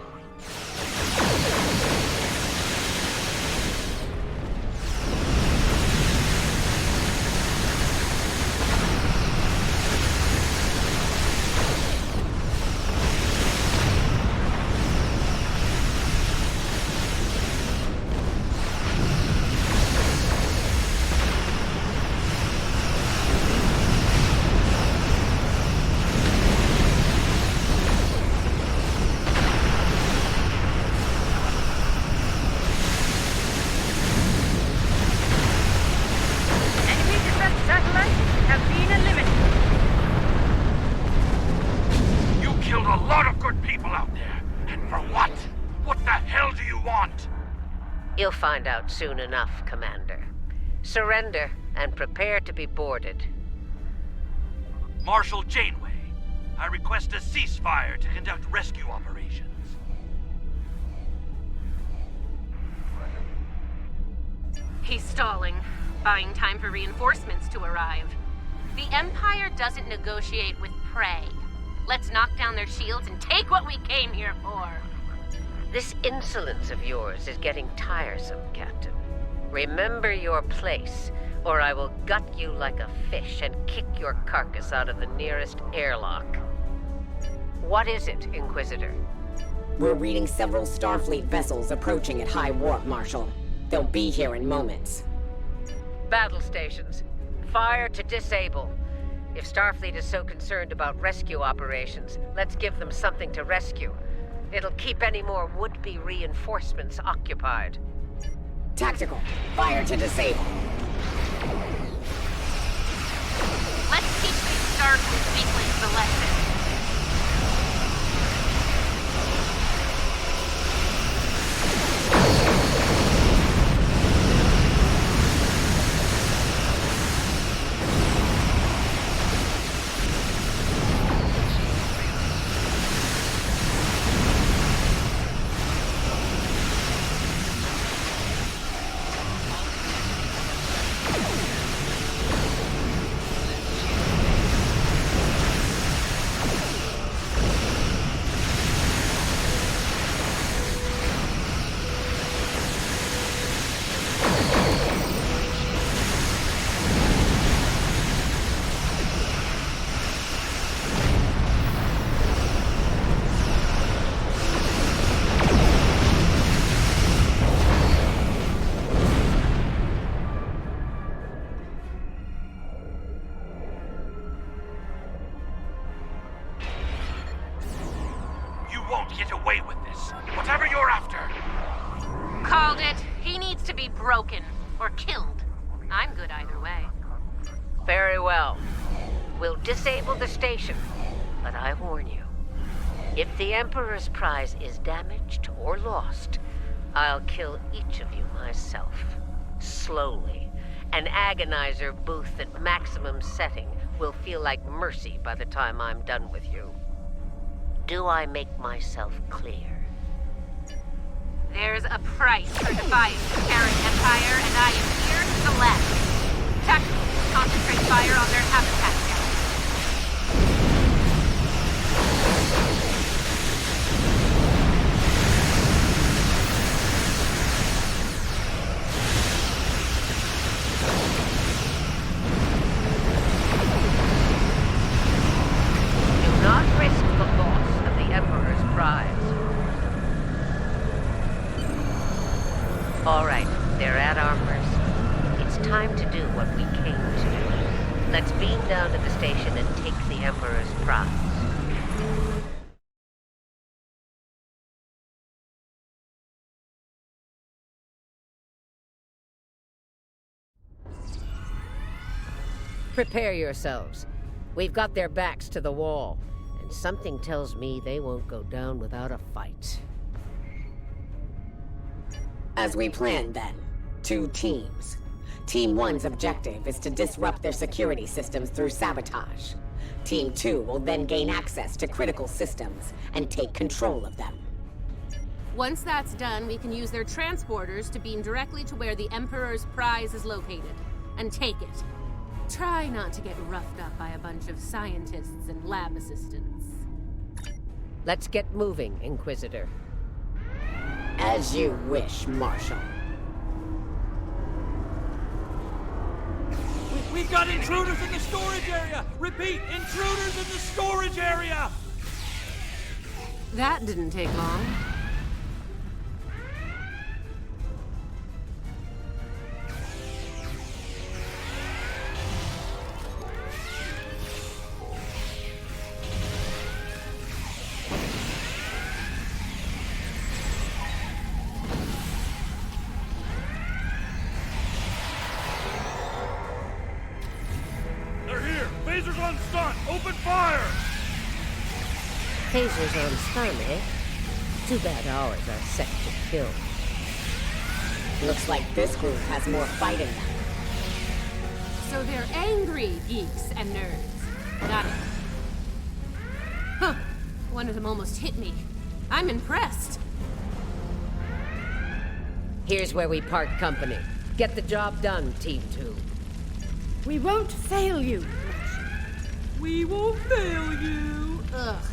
You'll find out soon enough, Commander. Surrender and prepare to be boarded. Marshall Janeway, I request a ceasefire to conduct rescue operations. He's stalling, buying time for reinforcements to arrive. The Empire doesn't negotiate with prey. Let's knock down their shields and take what we came here for. This insolence of yours is getting tiresome, Captain. Remember your place, or I will gut you like a fish and kick your carcass out of the nearest airlock. What is it, Inquisitor? We're reading several Starfleet vessels approaching at high warp, Marshal. They'll be here in moments. Battle stations. Fire to disable. If Starfleet is so concerned about rescue operations, let's give them something to rescue. It'll keep any more would-be reinforcements occupied. Tactical. Fire to disable. Let's teach these Starfleet weaklings a lesson. get away with this. Whatever you're after. Called it. He needs to be broken. Or killed. I'm good either way. Very well. We'll disable the station. But I warn you, if the Emperor's prize is damaged or lost, I'll kill each of you myself. Slowly. An agonizer booth at maximum setting will feel like mercy by the time I'm done with you. Do I make myself clear? There's a price for defying the Terran Empire, and I am here to collect. Tactical, concentrate fire on their habitat now. Do not risk the loss of the Emperor's prize. All right, they're at our mercy. It's time to do what we came to do. Let's beam down to the station and take the Emperor's prize. Prepare yourselves. We've got their backs to the wall, and something tells me they won't go down without a fight. As we planned then, 2 teams. Team 1's objective is to disrupt their security systems through sabotage. Team 2 will then gain access to critical systems and take control of them. Once that's done, we can use their transporters to beam directly to where the Emperor's prize is located, and take it. Try not to get roughed up by a bunch of scientists and lab assistants. Let's get moving, Inquisitor. As you wish, Marshall. We've got intruders in the storage area! Repeat, intruders in the storage area! That didn't take long. Phasers on stun! Open fire! Phasers on stun, eh? Too bad ours are set to kill. Looks like this group has more fight in them. So they're angry geeks and nerds. Got it. Huh. One of them almost hit me. I'm impressed. Here's where we part company. Get the job done, Team 2. We won't fail you. We won't fail you. Ugh.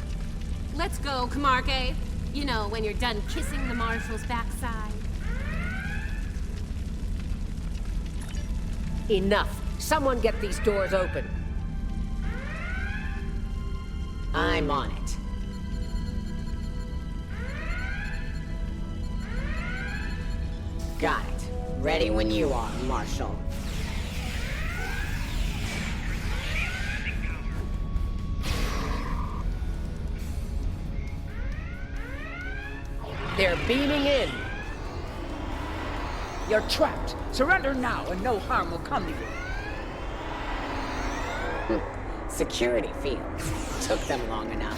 Let's go, Camarque. You know, when you're done kissing the Marshal's backside. Enough. Someone get these doors open. I'm on it. Got it. Ready when you are, Marshall. They're beaming in. You're trapped. Surrender now and no harm will come to you. Security fields. Took them long enough.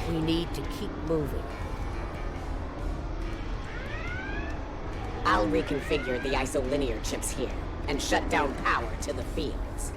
We need to keep moving. I'll reconfigure the isolinear chips here and shut down power to the fields.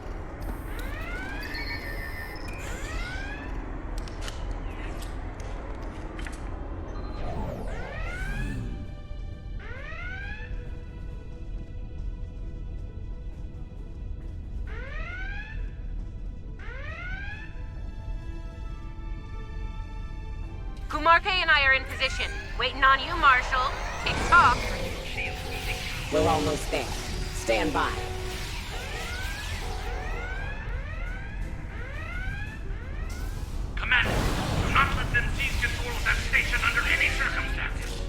Kumarke and I are in position. Waiting on you, Marshall. Tick-tock. We're almost there. Stand by. Commander, do not let them seize control of that station under any circumstances.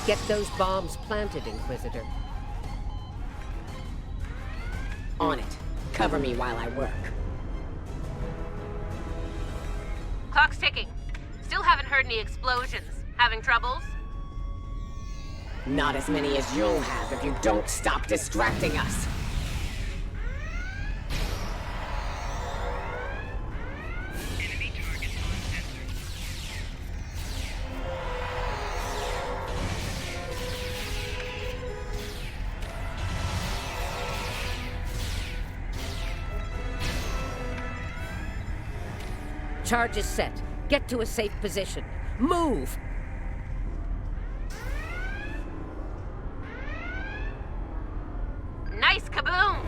Get those bombs planted, Inquisitor. On it. Cover me while I work. Clock's ticking. Still haven't heard any explosions. Having troubles? Not as many as you'll have if you don't stop distracting us. Charge is set. Get to a safe position. Move! Nice kaboom!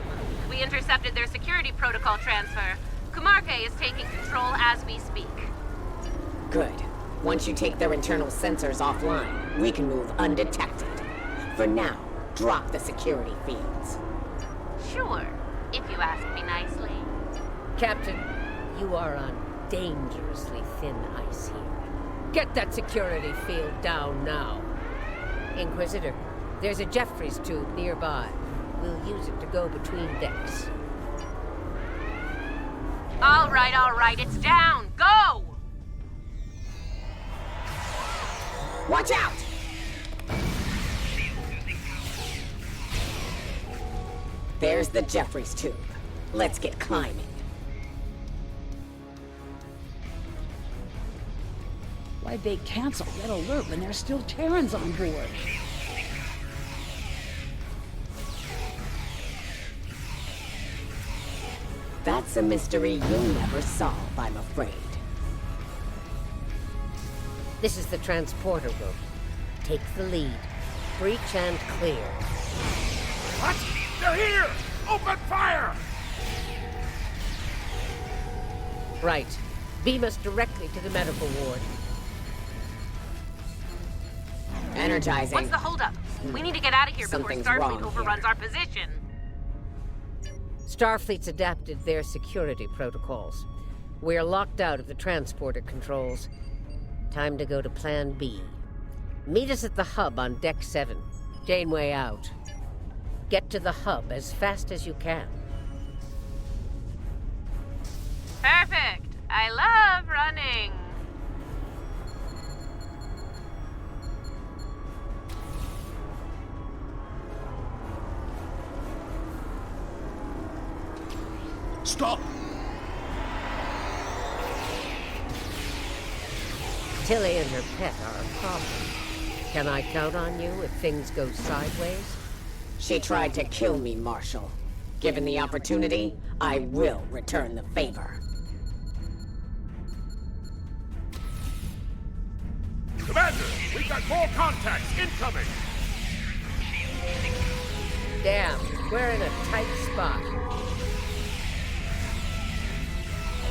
We intercepted their security protocol transfer. Kumarke is taking control as we speak. Good. Once you take their internal sensors offline, we can move undetected. For now, drop the security fields. Sure, if you ask me nicely. Captain, you are on dangerously thin ice here. Get that security field down now. Inquisitor, there's a Jeffries tube nearby. We'll use it to go between decks. All right, it's down. Go! Watch out! There's the Jeffries tube. Let's get climbing. Why'd they cancel Red Alert when there's still Terrans on board? That's a mystery you'll never solve, I'm afraid. This is the transporter room. Take the lead. Breach and clear. What? They're here! Open fire! Right. Beam us directly to the medical ward. Energizing. What's the holdup? We need to get out of here Something's before Starfleet wrong overruns here. our position. Starfleet's adapted their security protocols. We're locked out of the transporter controls. Time to go to Plan B. Meet us at the hub on Deck 7. Janeway out. Get to the hub as fast as you can. Perfect. I love running. Stop! Tilly and her pet are a problem. Can I count on you if things go sideways? She tried to kill me, Marshall. Given the opportunity, I will return the favor. Commander, we've got more contacts incoming! Damn, we're in a tight spot.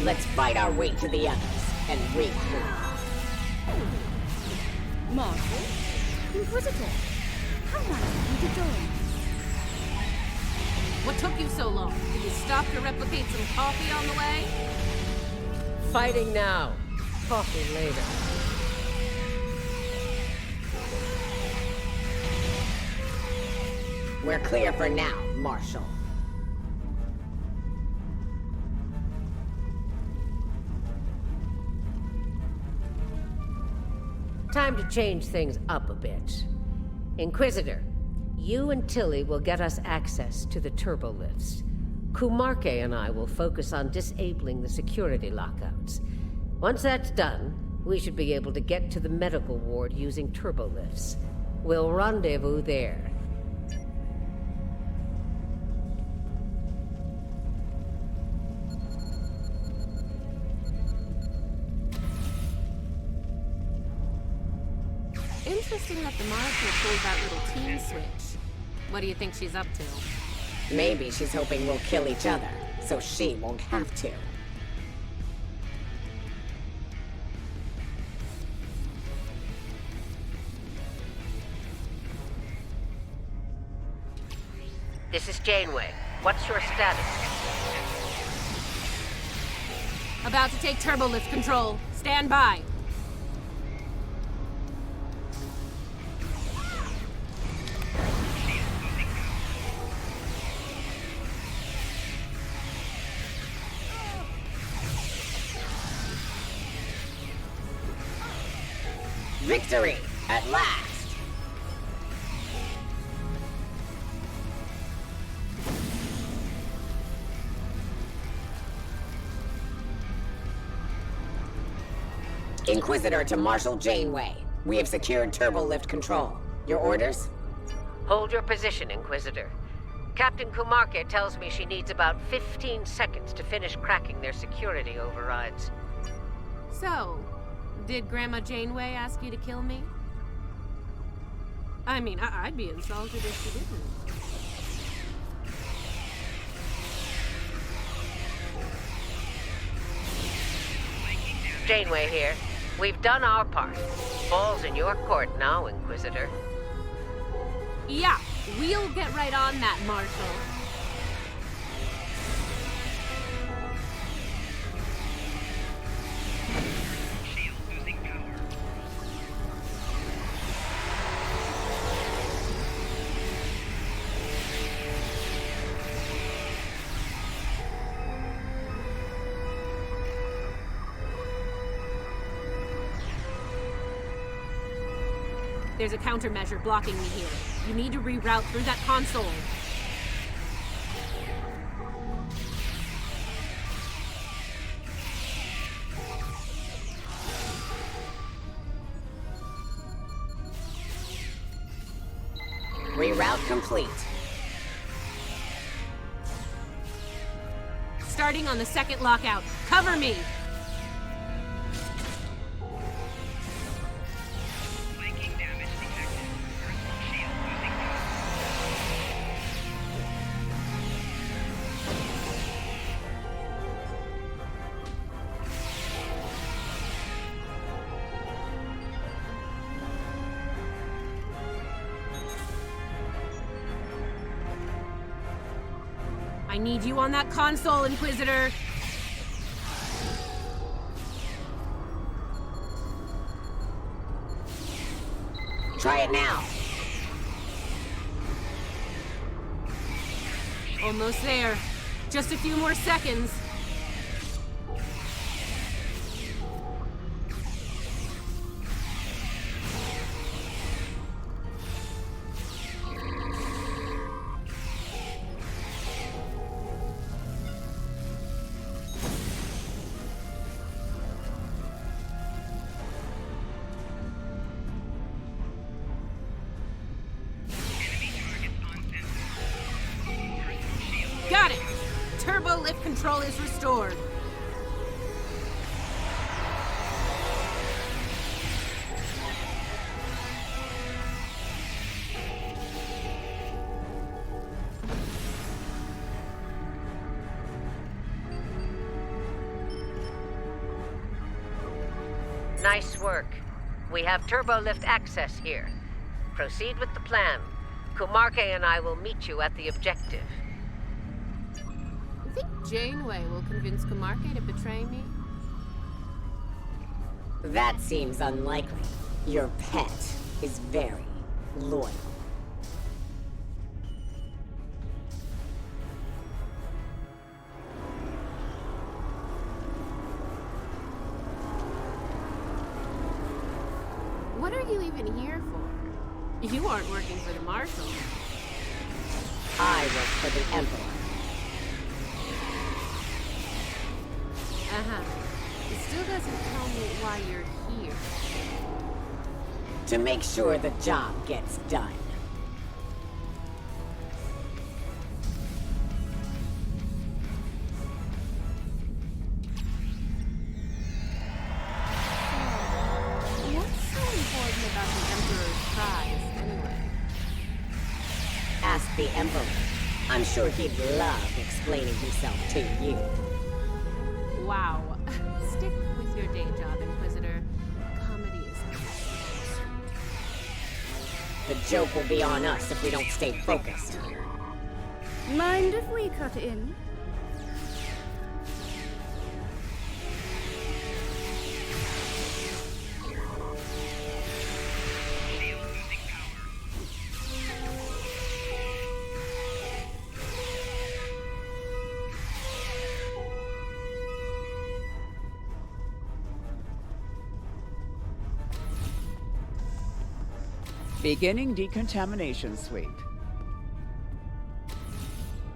Let's fight our way to the others and regroup. Marshall? Inquisitor? How nice of you to join. What took you so long? Did you stop to replicate some coffee on the way? Fighting now. Coffee later. We're clear for now, Marshall. Time to change things up a bit. Inquisitor, you and Tilly will get us access to the turbolifts. Kumarke and I will focus on disabling the security lockouts. Once that's done, we should be able to get to the medical ward using turbolifts. We'll rendezvous there. Interesting that the Marshal pulled that little team switch. What do you think she's up to? Maybe she's hoping we'll kill each other, so she won't have to. This is Janeway. What's your status? About to take turbolift control. Stand by. Victory! At last! Inquisitor to Marshall Janeway. We have secured turbolift control. Your orders? Hold your position, Inquisitor. Captain Kumarke tells me she needs about 15 seconds to finish cracking their security overrides. So, did Grandma Janeway ask you to kill me? I mean, I'd be insulted if she didn't. Janeway here. We've done our part. Ball's in your court now, Inquisitor. Yeah, we'll get right on that, Marshall. There's a countermeasure blocking me here. You need to reroute through that console. Reroute complete. Starting on the second lockout. Cover me! I need you on that console, Inquisitor! Try it now! Almost there. Just a few more seconds. Got it! Turbo lift control is restored. Nice work. We have turbo lift access here. Proceed with the plan. Kumarke and I will meet you at the objective. I think Janeway will convince Kumarke to betray me. That seems unlikely. Your pet is very loyal. What are you even here for? You aren't working for the Marshal. I work for the Emperor. It still doesn't tell me why you're here. To make sure the job gets done. What's so important about the Emperor's prize, anyway? Ask the Emperor. I'm sure he'd love explaining himself to you. Wow. Stick with your day job, Inquisitor. Comedy is nice. The joke will be on us if we don't stay focused. Mind if we cut in? Beginning decontamination sweep.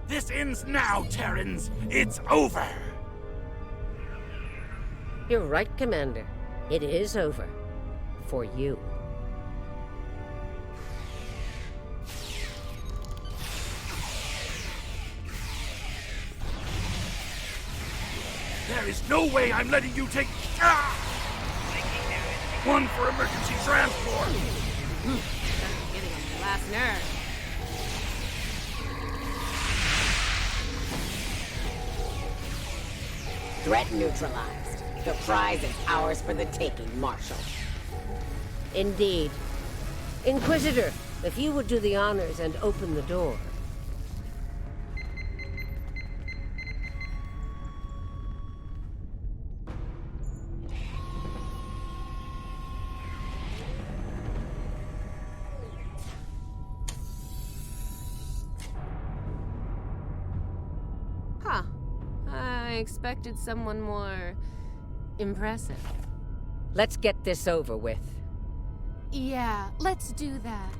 This ends now, Terrans. It's over. You're right, Commander. It is over. For you. There is no way I'm letting you take... Ah! One for emergency transport. Getting on my last nerve. Threat neutralized. The prize is ours for the taking, Marshall. Indeed. Inquisitor, if you would do the honors and open the door. Huh. I expected someone more impressive. Let's get this over with. Yeah, let's do that.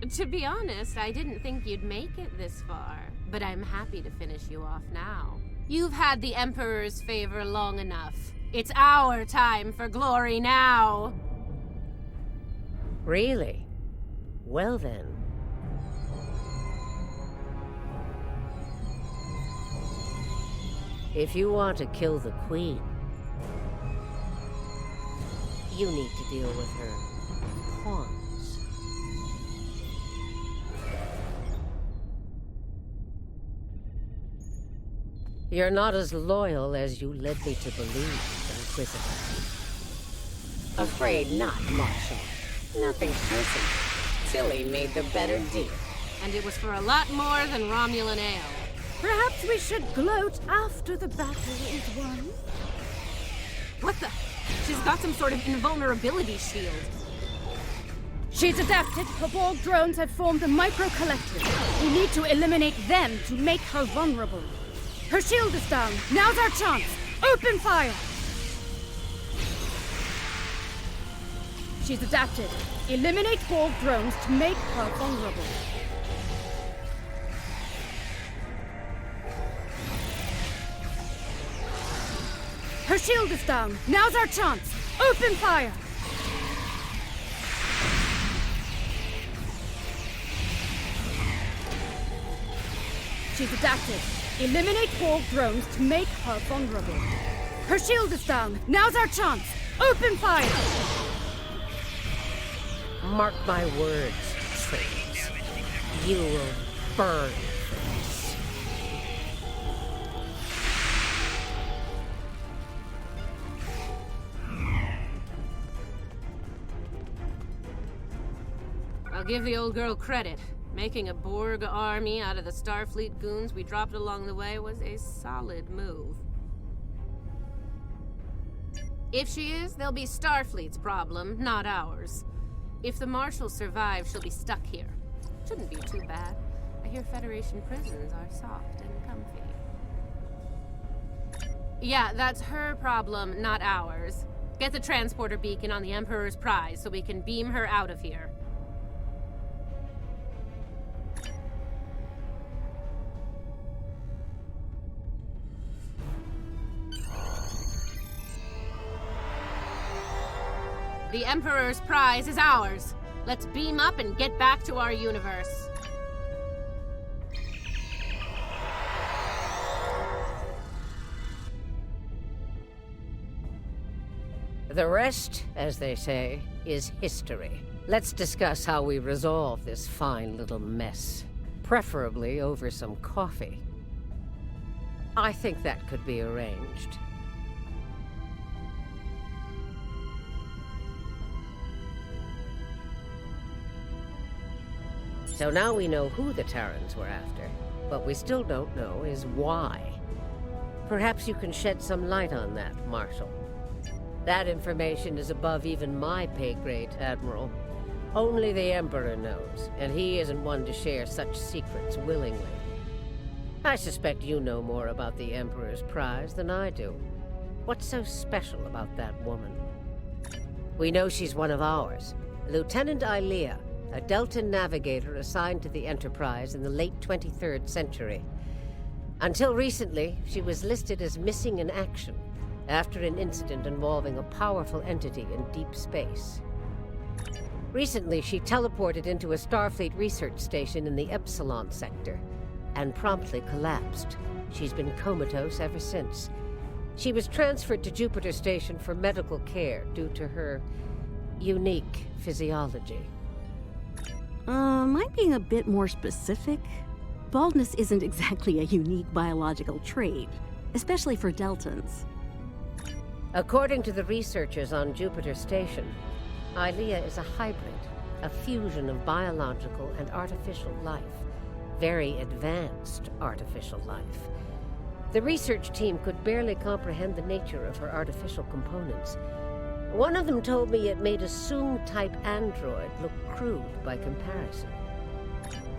To be honest, I didn't think you'd make it this far, but I'm happy to finish you off now. You've had the Emperor's favor long enough. It's our time for glory now! Really? Well then. If you want to kill the Queen, you need to deal with her pawns. You're not as loyal as you led me to believe, Inquisitor. Afraid not, Marshall. Nothing personal. Tilly made the better deal. And it was for a lot more than Romulan ale. Perhaps we should gloat after the battle is won. What the? She's got some sort of invulnerability shield. She's adapted. Her Borg drones have formed a micro-collective. We need to eliminate them to make her vulnerable. Her shield is down. Now's our chance. Open fire! She's adapted. Eliminate Borg drones to make her vulnerable. Her shield is down. Now's our chance. Open fire! She's adapted. Eliminate Borg drones to make her vulnerable. Her shield is down. Now's our chance. Open fire! Mark my words, traitors. You will burn for this. I'll give the old girl credit. Making a Borg army out of the Starfleet goons we dropped along the way was a solid move. If she is, they'll be Starfleet's problem, not ours. If the Marshal survives, she'll be stuck here. Shouldn't be too bad. I hear Federation prisons are soft and comfy. Yeah, that's her problem, not ours. Get the transporter beacon on the Emperor's prize so we can beam her out of here. The Emperor's prize is ours. Let's beam up and get back to our universe. The rest, as they say, is history. Let's discuss how we resolve this fine little mess. Preferably over some coffee. I think that could be arranged. So now we know who the Terrans were after. What we still don't know is why. Perhaps you can shed some light on that, Marshal. That information is above even my pay grade, Admiral. Only the Emperor knows, and he isn't one to share such secrets willingly. I suspect you know more about the Emperor's prize than I do. What's so special about that woman? We know she's one of ours. Lieutenant Leeta, a Delta navigator assigned to the Enterprise in the late 23rd century. Until recently, she was listed as missing in action after an incident involving a powerful entity in deep space. Recently, she teleported into a Starfleet research station in the Epsilon sector and promptly collapsed. She's been comatose ever since. She was transferred to Jupiter Station for medical care due to her unique physiology. Am I being a bit more specific? Baldness isn't exactly a unique biological trait, especially for Deltans. According to the researchers on Jupiter Station, Leeta is a hybrid, a fusion of biological and artificial life. Very advanced artificial life. The research team could barely comprehend the nature of her artificial components. One of them told me it made a Soong-type android look crude by comparison.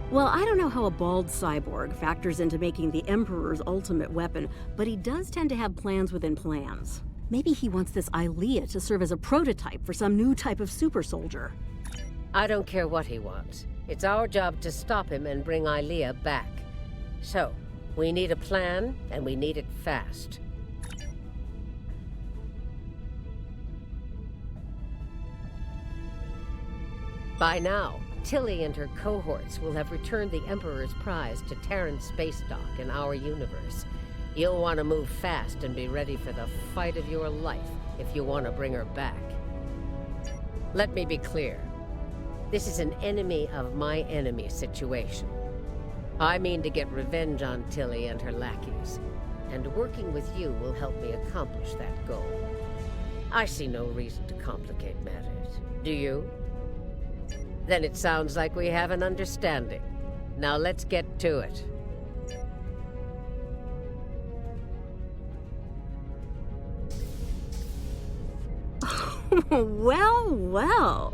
Well, I don't know how a bald cyborg factors into making the Emperor's ultimate weapon, but he does tend to have plans within plans. Maybe he wants this Leeta to serve as a prototype for some new type of super soldier. I don't care what he wants. It's our job to stop him and bring Leeta back. So, we need a plan, and we need it fast. By now, Tilly and her cohorts will have returned the Emperor's prize to Terran space dock in our universe. You'll want to move fast and be ready for the fight of your life if you want to bring her back. Let me be clear. This is an enemy of my enemy situation. I mean to get revenge on Tilly and her lackeys, and working with you will help me accomplish that goal. I see no reason to complicate matters. Do you? Then it sounds like we have an understanding. Now let's get to it. Well, well.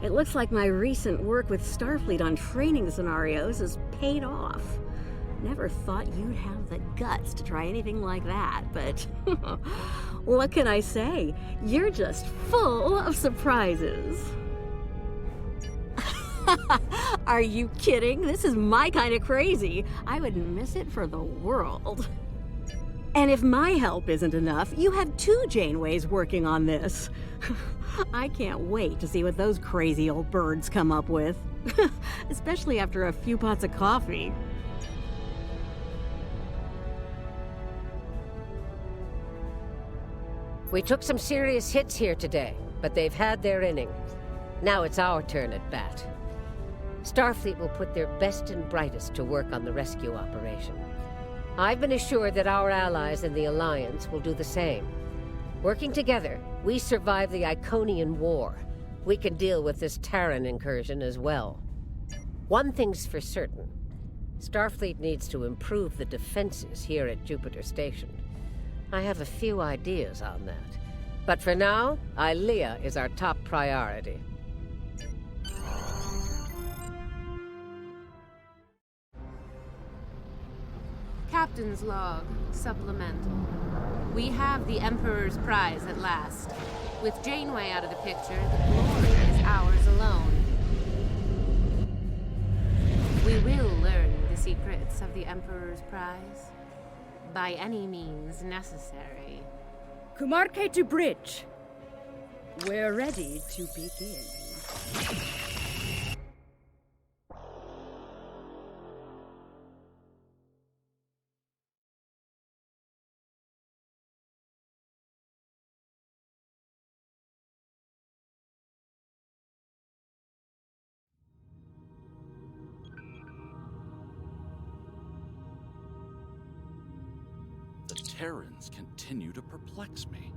It looks like my recent work with Starfleet on training scenarios has paid off. Never thought you'd have the guts to try anything like that, but what can I say? You're just full of surprises. Are you kidding? This is my kind of crazy. I wouldn't miss it for the world. And if my help isn't enough, you have 2 Janeways working on this. I can't wait to see what those crazy old birds come up with. Especially after a few pots of coffee. We took some serious hits here today, but they've had their inning. Now it's our turn at bat. Starfleet will put their best and brightest to work on the rescue operation. I've been assured that our allies in the Alliance will do the same. Working together, we survive the Iconian War. We can deal with this Terran incursion as well. One thing's for certain. Starfleet needs to improve the defenses here at Jupiter Station. I have a few ideas on that. But for now, Leeta is our top priority. Captain's log, supplemental. We have the Emperor's prize at last. With Janeway out of the picture, the glory is ours alone. We will learn the secrets of the Emperor's prize. By any means necessary. Kumarke to bridge. We're ready to begin. Terrans continue to perplex me.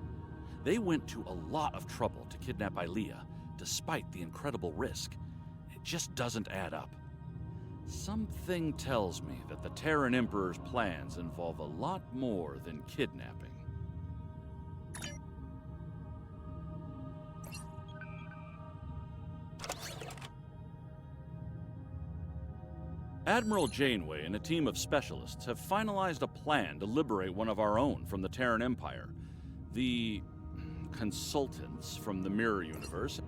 They went to a lot of trouble to kidnap Leeta, despite the incredible risk. It just doesn't add up. Something tells me that the Terran Emperor's plans involve a lot more than kidnapping. Admiral Janeway and a team of specialists have finalized a plan to liberate one of our own from the Terran Empire. The consultants from the Mirror Universe